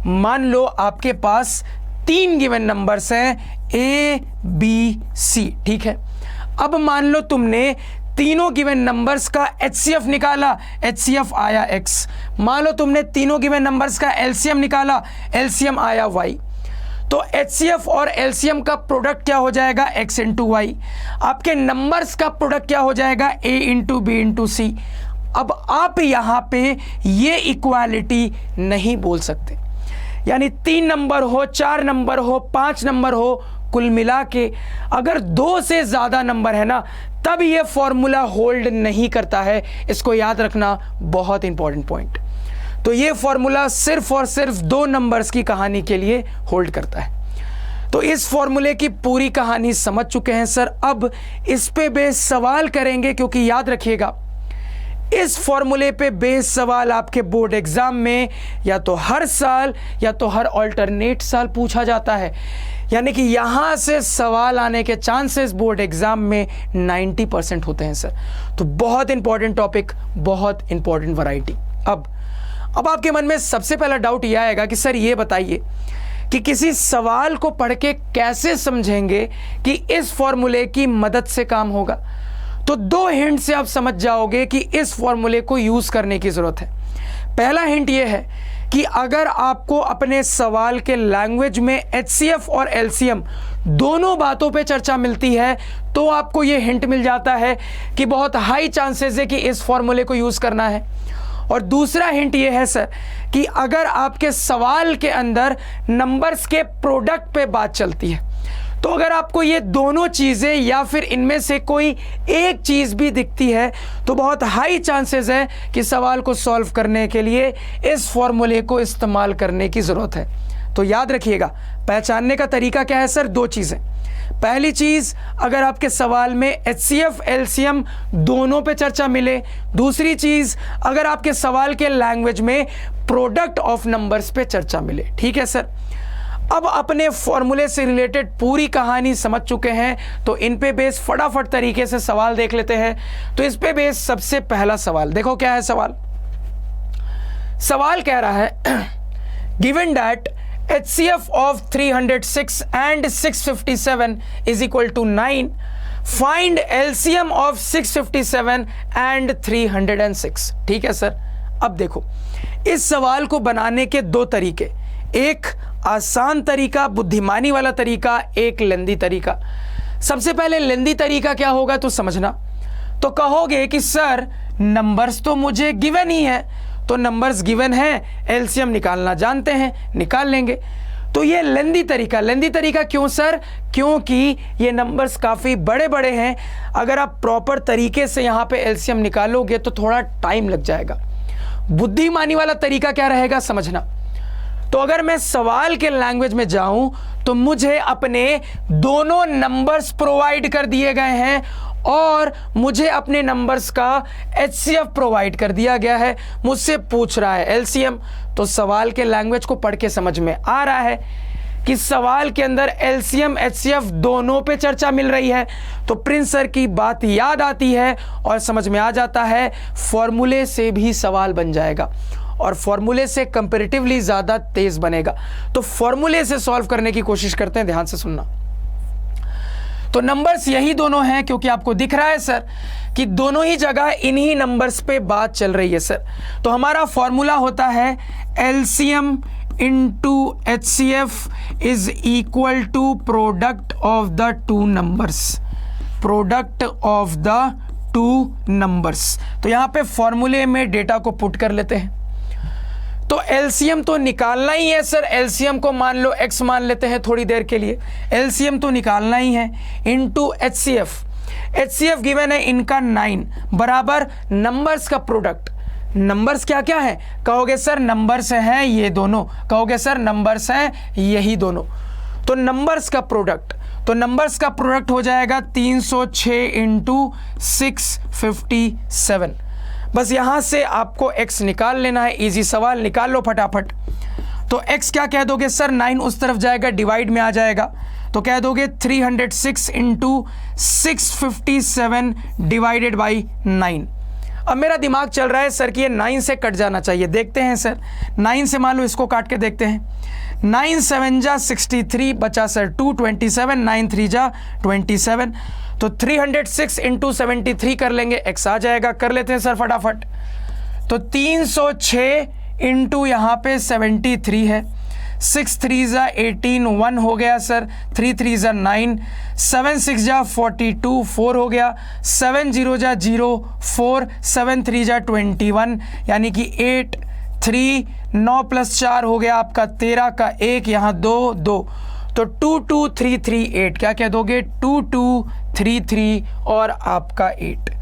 मान लो आपके पास 3 गिवन नंबर्स हैं A B C, ठीक है। अब मान लो तुमने तीनों गिवन नंबर्स का HCF निकाला, HCF आया X। मान लो तुमने तीनों गिवन नंबर्स का LCM निकाला, LCM आया Y। तो HCF और LCM का प्रोडक्ट क्या हो जाएगा? X into Y। आपके नंबर्स का प्रोडक्ट क्या हो जाएगा? A into B into C। अब आप यहां पे ये इक्वालिटी नहीं बोल सकते, यानी 3 नंबर हो, 4 नंबर हो, 5 नंबर हो, कुल मिला के अगर 2 से ज्यादा नंबर है ना, तब ये फॉर्मूला होल्ड नहीं करता है। इसको याद रखना, बहुत इंपॉर्टेंट पॉइंट। तो ये फॉर्मूला सिर्फ और सिर्फ 2 नंबर्स की कहानी के लिए होल्ड करता है। तो इस फॉर्मूले की पूरी कहानी समझ चुके हैं सर। अब इस पे बेस सवाल करेंगे, क्योंकि याद रखिएगा इस फॉर्मूले पे बेस सवाल आपके बोर्ड एग्जाम में या तो हर साल या तो हर ऑल्टरनेट साल पूछा जाता है, यानी कि यहां से सवाल आने के चांसेस बोर्ड एग्जाम में 90% होते हैं सर। तो बहुत इंपॉर्टेंट टॉपिक, बहुत इंपॉर्टेंट वैरायटी। अब आपके मन में सबसे पहला डाउट यह आएगा कि सर ये बताइए कि किसी सवाल को पढ़ के कैसे समझेंगे कि इस फॉर्मूले की मदद से काम होगा। तो 2 हिंट से आप समझ जाओगे कि इस फॉर्मूले को यूज करने की जरूरत है। पहला हिंट ये है कि अगर आपको अपने सवाल के लैंग्वेज में HCF और LCM दोनों बातों पे चर्चा मिलती है, तो आपको ये हिंट मिल जाता है कि बहुत हाई चांसेस है कि इस फॉर्मूले को यूज करना है। और दूसरा हिंट ये है सर कि अगर आपके सवाल के अंदर नंबर्स के प्रोडक्ट पे बात चलती है, तो अगर आपको ये दोनों चीजें या फिर इनमें से कोई एक चीज भी दिखती है, तो बहुत हाई चांसेस है कि सवाल को सॉल्व करने के लिए इस फॉर्मूले को इस्तेमाल करने की जरूरत है। तो याद रखिएगा, पहचानने का तरीका क्या है सर? 2 चीजें। पहली चीज, अगर आपके सवाल में HCF LCM दोनों पे चर्चा मिले। दूसरी चीज, अगर आपके सवाल के लैंग्वेज में प्रोडक्ट ऑफ नंबर्स पे चर्चा मिले। ठीक है सर। अब अपने फॉर्मूले से रिलेटेड पूरी कहानी समझ चुके हैं, तो इन पे बेस फटाफट तरीके से सवाल देख लेते हैं। तो इस पे बेस सबसे पहला सवाल देखो, क्या है सवाल? सवाल कह रहा है given that HCF of 306 and 657 is equal to 9, find LCM of 657 and 306। ठीक है सर। अब देखो, इस सवाल को बनाने के 2 तरीके, एक आसान तरीका, बुद्धिमानी वाला तरीका, एक लेंदी तरीका। सबसे पहले लेंदी तरीका क्या होगा तो समझना। तो कहोगे कि सर नंबर्स तो मुझे गिवन ही है, तो नंबर्स गिवन है, एलसीएम निकालना जानते हैं, निकाल लेंगे। तो ये लेंदी तरीका। लेंदी तरीका क्यों सर? क्योंकि ये नंबर्स काफ़ी बड़े बड़े हैं, अगर आप प्रॉपर तरीके से यहाँ पे एलसीएम निकालोगे तो थोड़ा टाइम लग जाएगा। बुद्धिमानी वाला तरीका क्या रहेगा समझना। तो अगर मैं सवाल के लैंग्वेज में जाऊं तो मुझे अपने दोनों नंबर्स प्रोवाइड कर दिए गए हैं और मुझे अपने नंबर्स का HCF प्रोवाइड कर दिया गया है। मुझसे पूछ रहा है LCM, तो सवाल के लैंग्वेज को पढ़ के समझ में आ रहा है कि सवाल के अंदर LCM HCF दोनों पे चर्चा मिल रही है। तो प्रिंस सर की बात याद आती है और समझ में आ जाता है फॉर्मूले से भी सवाल बन जाएगा और फॉर्मूले से कंपैरेटिवली ज़्यादा तेज बनेगा। तो फॉर्मूले से सॉल्व करने की कोशिश करते हैं, ध्यान से सुनना। तो नंबर्स यही दोनों हैं, क्योंकि आपको दिख रहा है सर कि दोनों ही जगह इन्हीं नंबर्स पे बात चल रही है सर। तो हमारा फॉर्मूला होता है LCM into HCF is equal to product of the two numbers. Product of the two numbers. तो यहां पे फॉर्मूले में डेटा को पुट कर लेते हैं। तो LCM तो निकालना ही है सर। LCM को मान लो X मान लेते हैं थोड़ी देर के लिए। LCM तो निकालना ही है इनटू HCF। HCF गिवन है इनका 9 बराबर नंबर्स का प्रोडक्ट। नंबर्स क्या क्या है? कहोगे सर नंबर्स हैं ये दोनों। कहोगे सर नंबर्स हैं यही दोनों। तो नंबर्स का प्रोडक्ट, तो नंबर्स का प्रोडक्ट हो जाएगा 306 इंटू 657। बस यहां से आपको x निकाल लेना है। इजी सवाल, निकाल लो फटाफट। तो x क्या कह दोगे सर? 9 उस तरफ जाएगा, डिवाइड में आ जाएगा, तो कह दोगे 306 इंटू 657 डिवाइडेड बाई 9। अब मेरा दिमाग चल रहा है सर कि ये 9 से कट जाना चाहिए, देखते हैं सर 9 से मान लो इसको काट के देखते हैं। 9 7 जा 63 बचा सर 227, 9 3 जा 27, तो 306 इंटू 73 कर लेंगे, x आ जाएगा। कर लेते हैं सर फटाफट, तो 306 इंटू यहाँ पे 73 है, 6 3 जा 18, 1 हो गया सर, 3 3 जा 9, 7 6 जा 42, 4 हो गया, 7 0 जा 0, 4, 7 3 जा 21, यानी कि 8 3, 9 प्लस 4 हो गया आपका 13 का 1, यहाँ 2 2, तो 2 2 3 3 8, क्या कह दोगे 2 2 3 3 और आपका 8।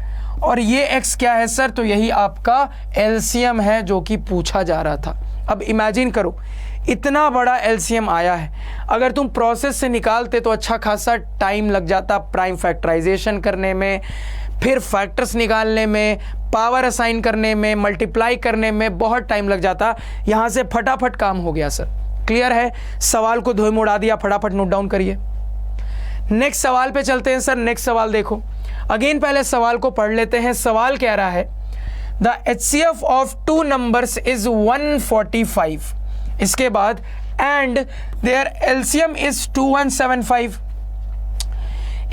और ये x क्या है सर, तो यही आपका एलसीएम है जो कि पूछा जा रहा था। अब इमेजिन करो इतना बड़ा एलसीएम आया है, अगर तुम प्रोसेस से निकालते तो अच्छा खासा टाइम लग जाता प्राइम फैक्टराइजेशन करने में, फिर फैक्टर्स निकालने में, पावर असाइन करने में, मल्टीप्लाई करने में बहुत टाइम लग जाता। यहाँ से फटाफट काम हो गया सर। क्लियर है, सवाल को धोए मुड़ा दिया, फटाफट नोट डाउन करिए। नेक्स्ट सवाल पे चलते हैं सर। नेक्स्ट सवाल देखो, अगेन पहले सवाल को पढ़ लेते हैं। सवाल कह रहा है the HCF of 2 numbers is 145, इसके बाद and their LCM is 2175,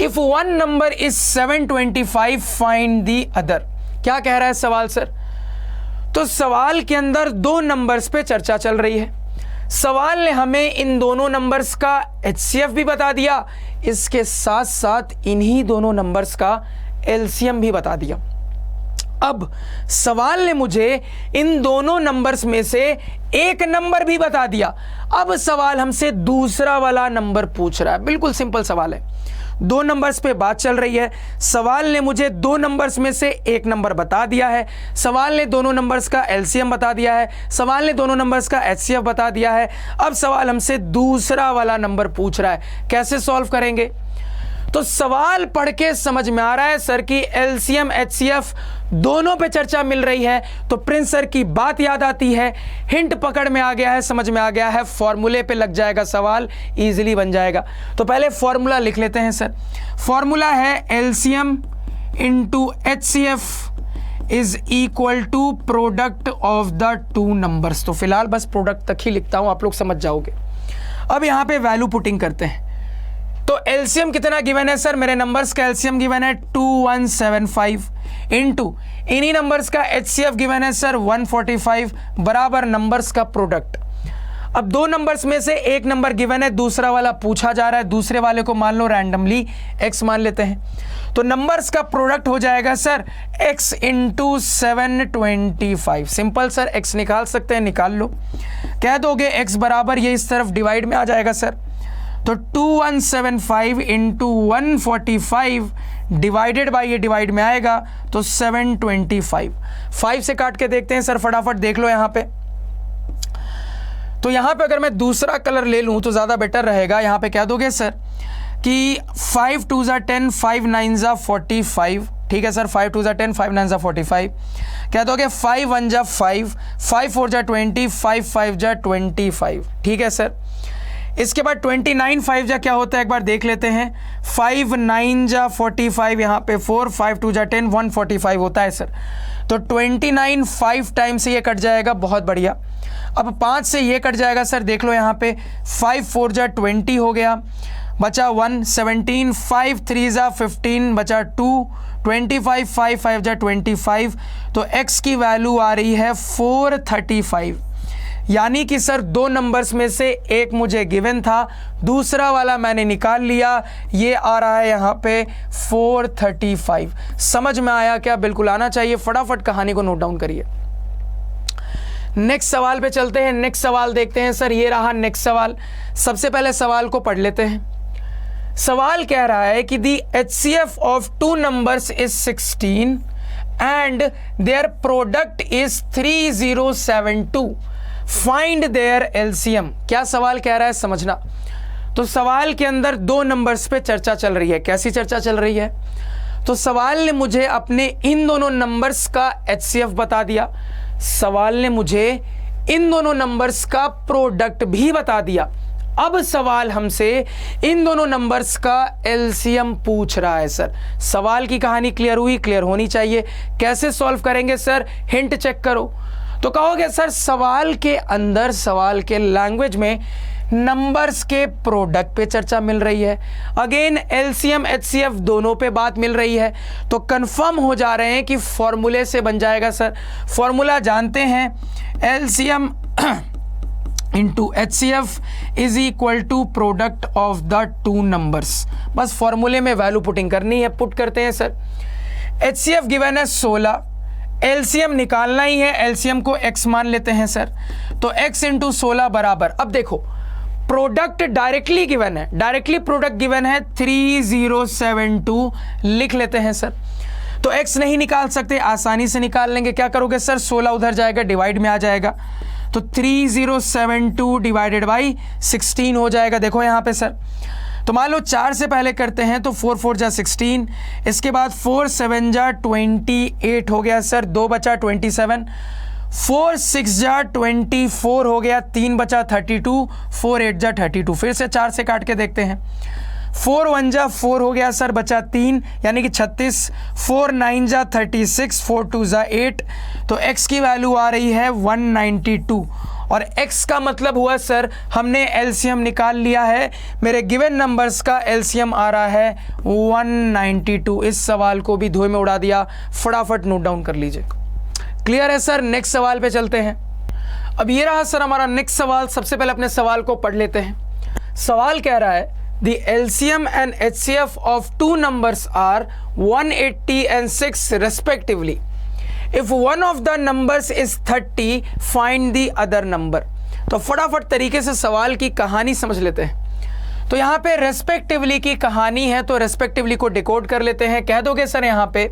if one number is 725 find the other. क्या कह रहा है सवाल सर, तो सवाल के अंदर 2 नंबर्स पे चर्चा चल रही है। सवाल ने हमें इन दोनों नंबर्स का HCF भी बता दिया, इसके साथ साथ इन्हीं दोनों नंबर्स का एलसीएम भी बता दिया। अब सवाल ने मुझे इन दोनों नंबर्स में से एक नंबर भी बता दिया। अब सवाल हमसे दूसरा वाला नंबर पूछ रहा है। बिल्कुल सिंपल सवाल है, 2 नंबर्स पे बात चल रही है। सवाल ने मुझे 2 नंबर्स में से एक नंबर बता दिया है, सवाल ने दोनों नंबर्स का एलसीएम बता दिया है, सवाल ने दोनों नंबर्स का HCF बता दिया है। अब सवाल हमसे दूसरा वाला नंबर पूछ रहा है, कैसे सॉल्व करेंगे? तो सवाल पढ़ के समझ में आ रहा है सर कि एलसीएम HCF दोनों पे चर्चा मिल रही है, तो प्रिंस सर की बात याद आती है, हिंट पकड़ में आ गया है, समझ में आ गया है, फॉर्मूले पे लग जाएगा सवाल, इजीली बन जाएगा। तो पहले फॉर्मूला लिख लेते हैं सर। फॉर्मूला है LCM into HCF is equal to product of the 2 numbers. तो फिलहाल बस प्रोडक्ट तक ही लिखता हूं, आप लोग समझ जाओगे। अब यहां पे वैल्यू पुटिंग करते हैं। तो एलसीएम कितना गिवन है सर, मेरे नंबर्स का एलसीएम गिवन है 2175 इनटू इन्हीं नंबर्स का HCF गिवन है सर 145 बराबर नंबर्स का प्रोडक्ट। अब 2 नंबर्स में से एक नंबर गिवन है, दूसरा वाला पूछा जा रहा है, दूसरे वाले को मान लो रैंडमली x मान लेते हैं। तो नंबर्स का प्रोडक्ट हो जाएगा sir x into 725। Simple sir, x निकाल सकते हैं, निकाल लो। कह दोगे x बराबर ये इस तरफ डिवाइड में आ जाएगा सर, तो 2175 इंटू 145 डिवाइडेड बाई ये डिवाइड में आएगा तो 725। 5 से काट के देखते हैं सर, फटाफट देख लो यहाँ पे। तो यहाँ पे अगर मैं दूसरा कलर ले लूँ तो ज़्यादा बेटर रहेगा। यहाँ पे क्या दोगे सर कि 5 2 जा 10, 5 9 जा 45, ठीक है सर, 5 2 जा 10, 5 9 जा 45। क्या दोगे 5 1 जा 5, 5 4 जा 20, 5 5 जा 25, ठीक है सर। इसके बाद 29 5 जा क्या होता है एक बार देख लेते हैं। 5 9 जा 45, यहाँ पे 4, 5 2 जा 10, 145 होता है सर। तो 29 5 टाइम्स से ये कट जाएगा, बहुत बढ़िया। अब 5 से ये कट जाएगा सर, देख लो यहाँ पे 5 4 जा 20 हो गया, बचा 1 17, 5 3 जा 15 बचा 2, 25 5 5 जा 25, तो x की वैल्यू आ रही है 435। यानी कि सर 2 नंबर्स में से एक मुझे गिवन था, दूसरा वाला मैंने निकाल लिया, ये आ रहा है यहाँ पे 435। समझ में आया क्या? बिल्कुल आना चाहिए। फटाफट कहानी को नोट डाउन करिए। नेक्स्ट सवाल पे चलते हैं। नेक्स्ट सवाल देखते हैं सर, ये रहा नेक्स्ट सवाल। सबसे पहले सवाल को पढ़ लेते हैं। सवाल कह रहा है कि the HCF of 2 numbers is 16 and their product is 3072, find their LCM. क्या सवाल कह रहा है समझना। तो सवाल के अंदर 2 नंबर्स पे चर्चा चल रही है। कैसी चर्चा चल रही है? तो सवाल ने मुझे अपने इन दोनों नंबर्स का HCF बता दिया, सवाल ने मुझे इन दोनों नंबर्स का प्रोडक्ट भी बता दिया। अब सवाल हमसे इन दोनों नंबर्स का एलसीएम पूछ रहा है सर। सवाल की कहानी क्लियर हुई? क्लियर होनी चाहिए। कैसे सॉल्व करेंगे सर? हिंट चेक करो। तो कहोगे सर सवाल के अंदर, सवाल के लैंग्वेज में नंबर्स के प्रोडक्ट पे चर्चा मिल रही है, अगेन एलसीएम एचसीएफ दोनों पे बात मिल रही है, तो कंफर्म हो जा रहे हैं कि फॉर्मूले से बन जाएगा सर। फॉर्मूला जानते हैं, LCM into HCF is equal to product of the two numbers. बस फॉर्मूले में वैल्यू पुटिंग करनी है, पुट करते हैं सर। एचसीएफ गिवन है 16, एलसीएम निकालना ही है, एलसीएम को x मान लेते हैं सर, तो x इंटू 16 बराबर, अब देखो प्रोडक्ट डायरेक्टली गिवन है, डायरेक्टली प्रोडक्ट गिवन है 3072, लिख लेते हैं सर। तो x नहीं निकाल सकते, आसानी से निकाल लेंगे। क्या करोगे सर? 16 उधर जाएगा, डिवाइड में आ जाएगा, तो 3072 डिवाइडेड बाई 16 हो जाएगा। देखो यहाँ पे सर, तो मान लो 4 से पहले करते हैं तो 4 4 जा 16, इसके बाद 4 7 जा 28 हो गया सर, 2 बचा 27, 4 6 जा 24 हो गया, 3 बचा 32, 4 8 जा 32। फिर से 4 से काट के देखते हैं, 4 1 जा 4 हो गया सर, बचा 3 यानी कि 36, 4 9 जा 36, 4 2 जा 8, तो x की वैल्यू आ रही है 192। और x का मतलब हुआ सर हमने एलसीएम निकाल लिया है, मेरे गिवन नंबर्स का एलसीएम आ रहा है 192। इस सवाल को भी धुएं में उड़ा दिया, फटाफट नोट डाउन कर लीजिए। क्लियर है सर? नेक्स्ट सवाल पे चलते हैं। अब ये रहा सर हमारा नेक्स्ट सवाल। सबसे पहले अपने सवाल को पढ़ लेते हैं। सवाल कह रहा है The LCM and HCF of two numbers are 180 and 6 respectively. If one of the numbers is 30, find the other number. तो फटाफट तरीके से सवाल की कहानी समझ लेते हैं। तो यहाँ पे रेस्पेक्टिवली की कहानी है, तो रेस्पेक्टिवली को डिकोड कर लेते हैं। कह दोगे सर यहाँ पे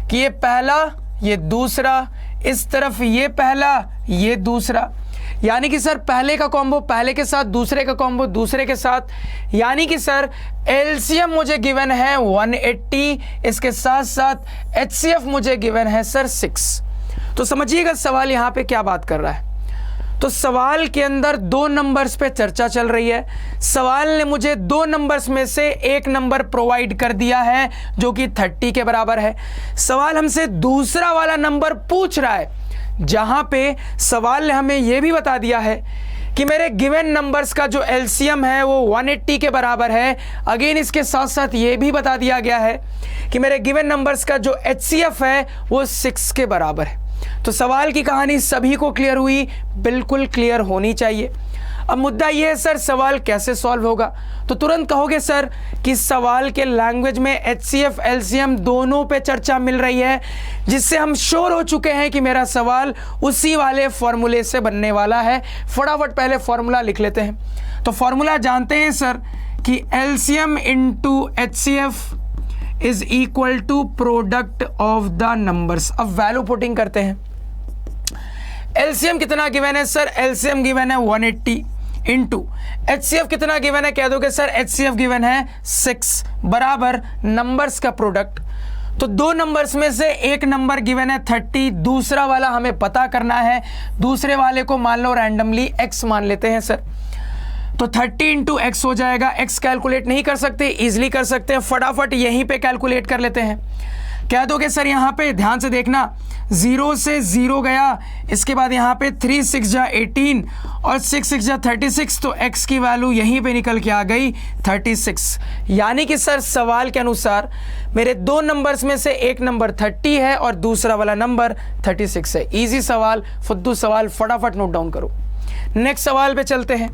कि ये पहला, ये दूसरा, इस तरफ ये पहला, ये दूसरा, यानी कि सर पहले का कॉम्बो पहले के साथ, दूसरे का कॉम्बो दूसरे के साथ, यानी कि सर एलसीएम मुझे गिवन है 180, इसके साथ साथ एचसीएफ मुझे गिवन है सर 6। तो समझिएगा सवाल यहाँ पे क्या बात कर रहा है। तो सवाल के अंदर दो नंबर्स पे चर्चा चल रही है। सवाल ने मुझे दो नंबर्स में से एक नंबर प्रोवाइड कर दिया है जो कि 30 के बराबर है। सवाल हमसे दूसरा वाला नंबर पूछ रहा है, जहां पे सवाल ने हमें यह भी बता दिया है कि मेरे गिवन नंबर्स का जो एलसीएम है वो 180 के बराबर है। अगेन इसके साथ साथ ये भी बता दिया गया है कि मेरे गिवन नंबर्स का जो एचसीएफ है वो 6 के बराबर है। तो सवाल की कहानी सभी को क्लियर हुई? बिल्कुल क्लियर होनी चाहिए। अब मुद्दा ये है सर सवाल कैसे सॉल्व होगा, तो तुरंत कहोगे सर कि सवाल के लैंग्वेज में एचसीएफ एलसीएम दोनों पे चर्चा मिल रही है, जिससे हम श्योर हो चुके हैं कि मेरा सवाल उसी वाले फॉर्मूले से बनने वाला है। फटाफट पहले फॉर्मूला लिख लेते हैं। तो फॉर्मूला जानते हैं सर कि LCM into HCF is equal to product of the numbers. अब वैल्यू पुटिंग करते हैं। एलसीएम कितना गिवन है सर? एलसीएम गिवन है 180 इंटू एचसीएफ कितना गिवन है? कह दोगे सर एचसीएफ गिवन है 6 बराबर नंबर्स का प्रोडक्ट। तो दो नंबर्स में से एक नंबर गिवन है 30, दूसरा वाला हमें पता करना है। दूसरे वाले को मान लो रैंडमली x मान लेते हैं सर, तो 30 इंटू एक्स हो जाएगा। x कैलकुलेट नहीं कर सकते, इजिली कर सकते हैं, फटाफट यहीं पे कैलकुलेट कर लेते हैं। कह दोगे सर यहाँ पे ध्यान से देखना, 0 से 0 गया, इसके बाद यहाँ पे 3 6 जा 18 और 6 6 जा 36, तो x की वैल्यू यहीं पे निकल के आ गई 36। यानी कि सर सवाल के अनुसार मेरे दो नंबर्स में से एक नंबर 30 है और दूसरा वाला नंबर 36 है। इजी सवाल, फुद्दू सवाल, फटाफट नोट डाउन करो। नेक्स्ट सवाल पे चलते हैं।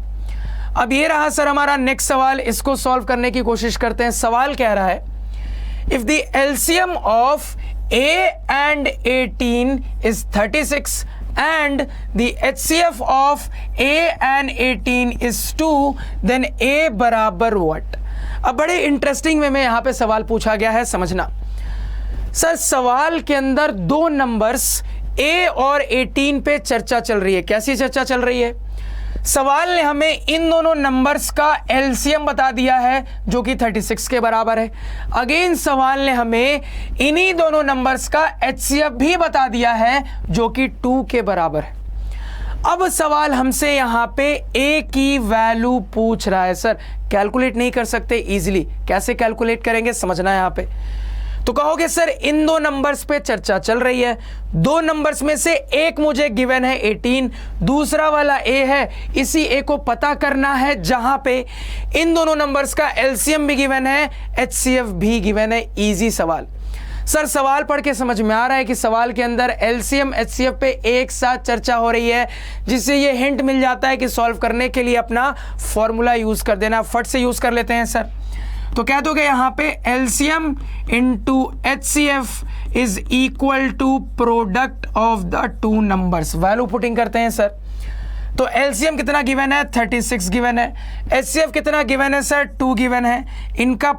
अब ये रहा सर हमारा नेक्स्ट सवाल, इसको सॉल्व करने की कोशिश करते हैं। सवाल कह रहा है if the LCM of A and 18 is 36 and the HCF of A and 18 is 2, then A बराबर what? अब बड़े इंटरेस्टिंग वे में यहाँ पे सवाल पूछा गया है, समझना सर। सवाल के अंदर दो नंबर्स A और 18 पे चर्चा चल रही है। कैसी चर्चा चल रही है? सवाल ने हमें इन दोनों नंबर्स का एलसीएम बता दिया है जो कि 36 के बराबर है। अगेन सवाल ने हमें इन्हीं दोनों नंबर्स का एचसीएफ भी बता दिया है जो कि 2 के बराबर है। अब सवाल हमसे यहां पे a की वैल्यू पूछ रहा है सर, कैलकुलेट नहीं कर सकते इजीली, कैसे कैलकुलेट करेंगे समझना है यहां पे। तो कहोगे सर इन दो नंबर्स पे चर्चा चल रही है, दो नंबर्स में से एक मुझे गिवन है 18, दूसरा वाला a है, इसी a को पता करना है जहां पे इन दोनों नंबर्स का एलसीएम भी गिवन है, एचसीएफ भी गिवन है। इजी सवाल सर, सवाल पढ़ के समझ में आ रहा है कि सवाल के अंदर एलसीएम एचसीएफ पे एक साथ चर्चा हो रही है, जिससे ये हिंट मिल जाता है कि सॉल्व करने के लिए अपना फॉर्मूला यूज कर देना। फट से यूज कर लेते हैं सर। तो कह दोगे यहां पे LCM into HCF is equal to product of the two numbers. Value putting करते हैं सर। तो एलसीएम कितना गिवन है, 36 गिवन है। एचसीएफ कितना गिवन है सर, 2 गिवन है। इनका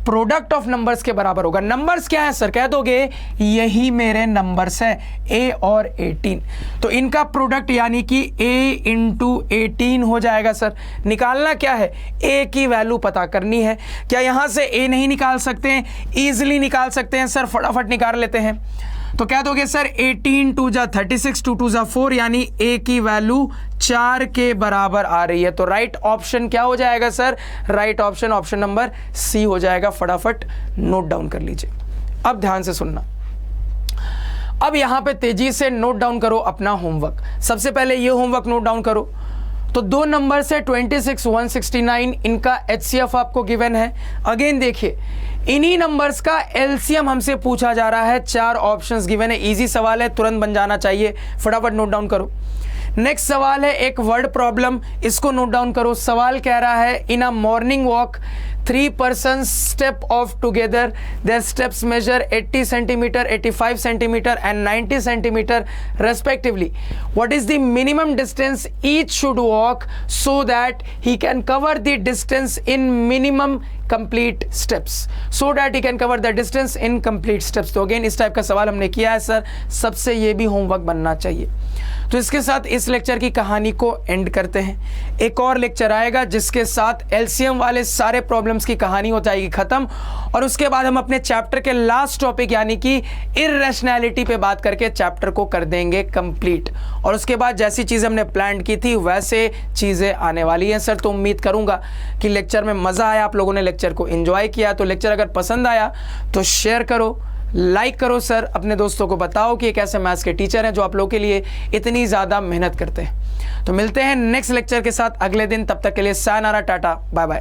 प्रोडक्ट ऑफ नंबर्स के बराबर होगा। नंबर्स क्या है सर, कह दोगे यही मेरे नंबर्स है a और 18। तो इनका प्रोडक्ट यानी कि a इंटू 18 हो जाएगा सर। निकालना क्या है, a की वैल्यू पता करनी है। क्या यहां से a नहीं निकाल सकते हैं, इजिली निकाल सकते हैं सर, फटाफट निकाल लेते हैं। तो कह दोगे सर 18 2 जा 36, 2 2 जा 4, यानी a की वैल्यू 4 के बराबर आ रही है। तो राइट ऑप्शन क्या हो जाएगा sir, right option option number C हो जाएगा। फटाफट नोट डाउन कर लीजिए। अब ध्यान से सुनना, अब यहां पे तेजी से नोट डाउन करो अपना होमवर्क। सबसे पहले ये होमवर्क नोट डाउन करो। तो दो नंबर से 26 169, इनका एचसीएफ आपको गिवन है। अगेन देखिए इन्हीं नंबर्स का एलसीएम हमसे पूछा जा रहा है, 4 ऑप्शंस गिवन है। इजी सवाल है, तुरंत बन जाना चाहिए। फटाफट नोट डाउन करो। नेक्स्ट सवाल है एक वर्ड प्रॉब्लम, इसको नोट डाउन करो। सवाल कह रहा है in a morning walk 3 persons step off together, their steps measure 80 centimeter, 85 centimeter and 90 centimeter respectively. What is the minimum distance each should walk so that he can cover the distance in minimum complete steps? So that he can cover the distance in complete steps. तो again इस type का सवाल हमने किया है sir, सबसे ये भी होमवर्क बनना चाहिए। तो इसके साथ इस लेक्चर की कहानी को एंड करते हैं। एक और लेक्चर आएगा जिसके साथ एलसीएम वाले सारे प्रॉब्लम्स की कहानी हो जाएगी खत्म, और उसके बाद हम अपने चैप्टर के लास्ट टॉपिक यानी कि इर्रेशनैलिटी पे बात करके चैप्टर को कर देंगे कंप्लीट। और उसके बाद जैसी चीज़ें हमने प्लान की थी वैसे चीज़ें आने वाली हैं सर। तो उम्मीद करूंगा कि लेक्चर में मज़ा आया, आप लोगों ने लेक्चर को एंजॉय किया। तो लेक्चर अगर पसंद आया तो शेयर करो, लाइक करो सर, अपने दोस्तों को बताओ कि एक ऐसे मैथ्स के टीचर हैं जो आप लोगों के लिए इतनी ज़्यादा मेहनत करते हैं। तो मिलते हैं नेक्स्ट लेक्चर के साथ अगले दिन, तब तक के लिए सायनारा, टाटा, बाय बाय।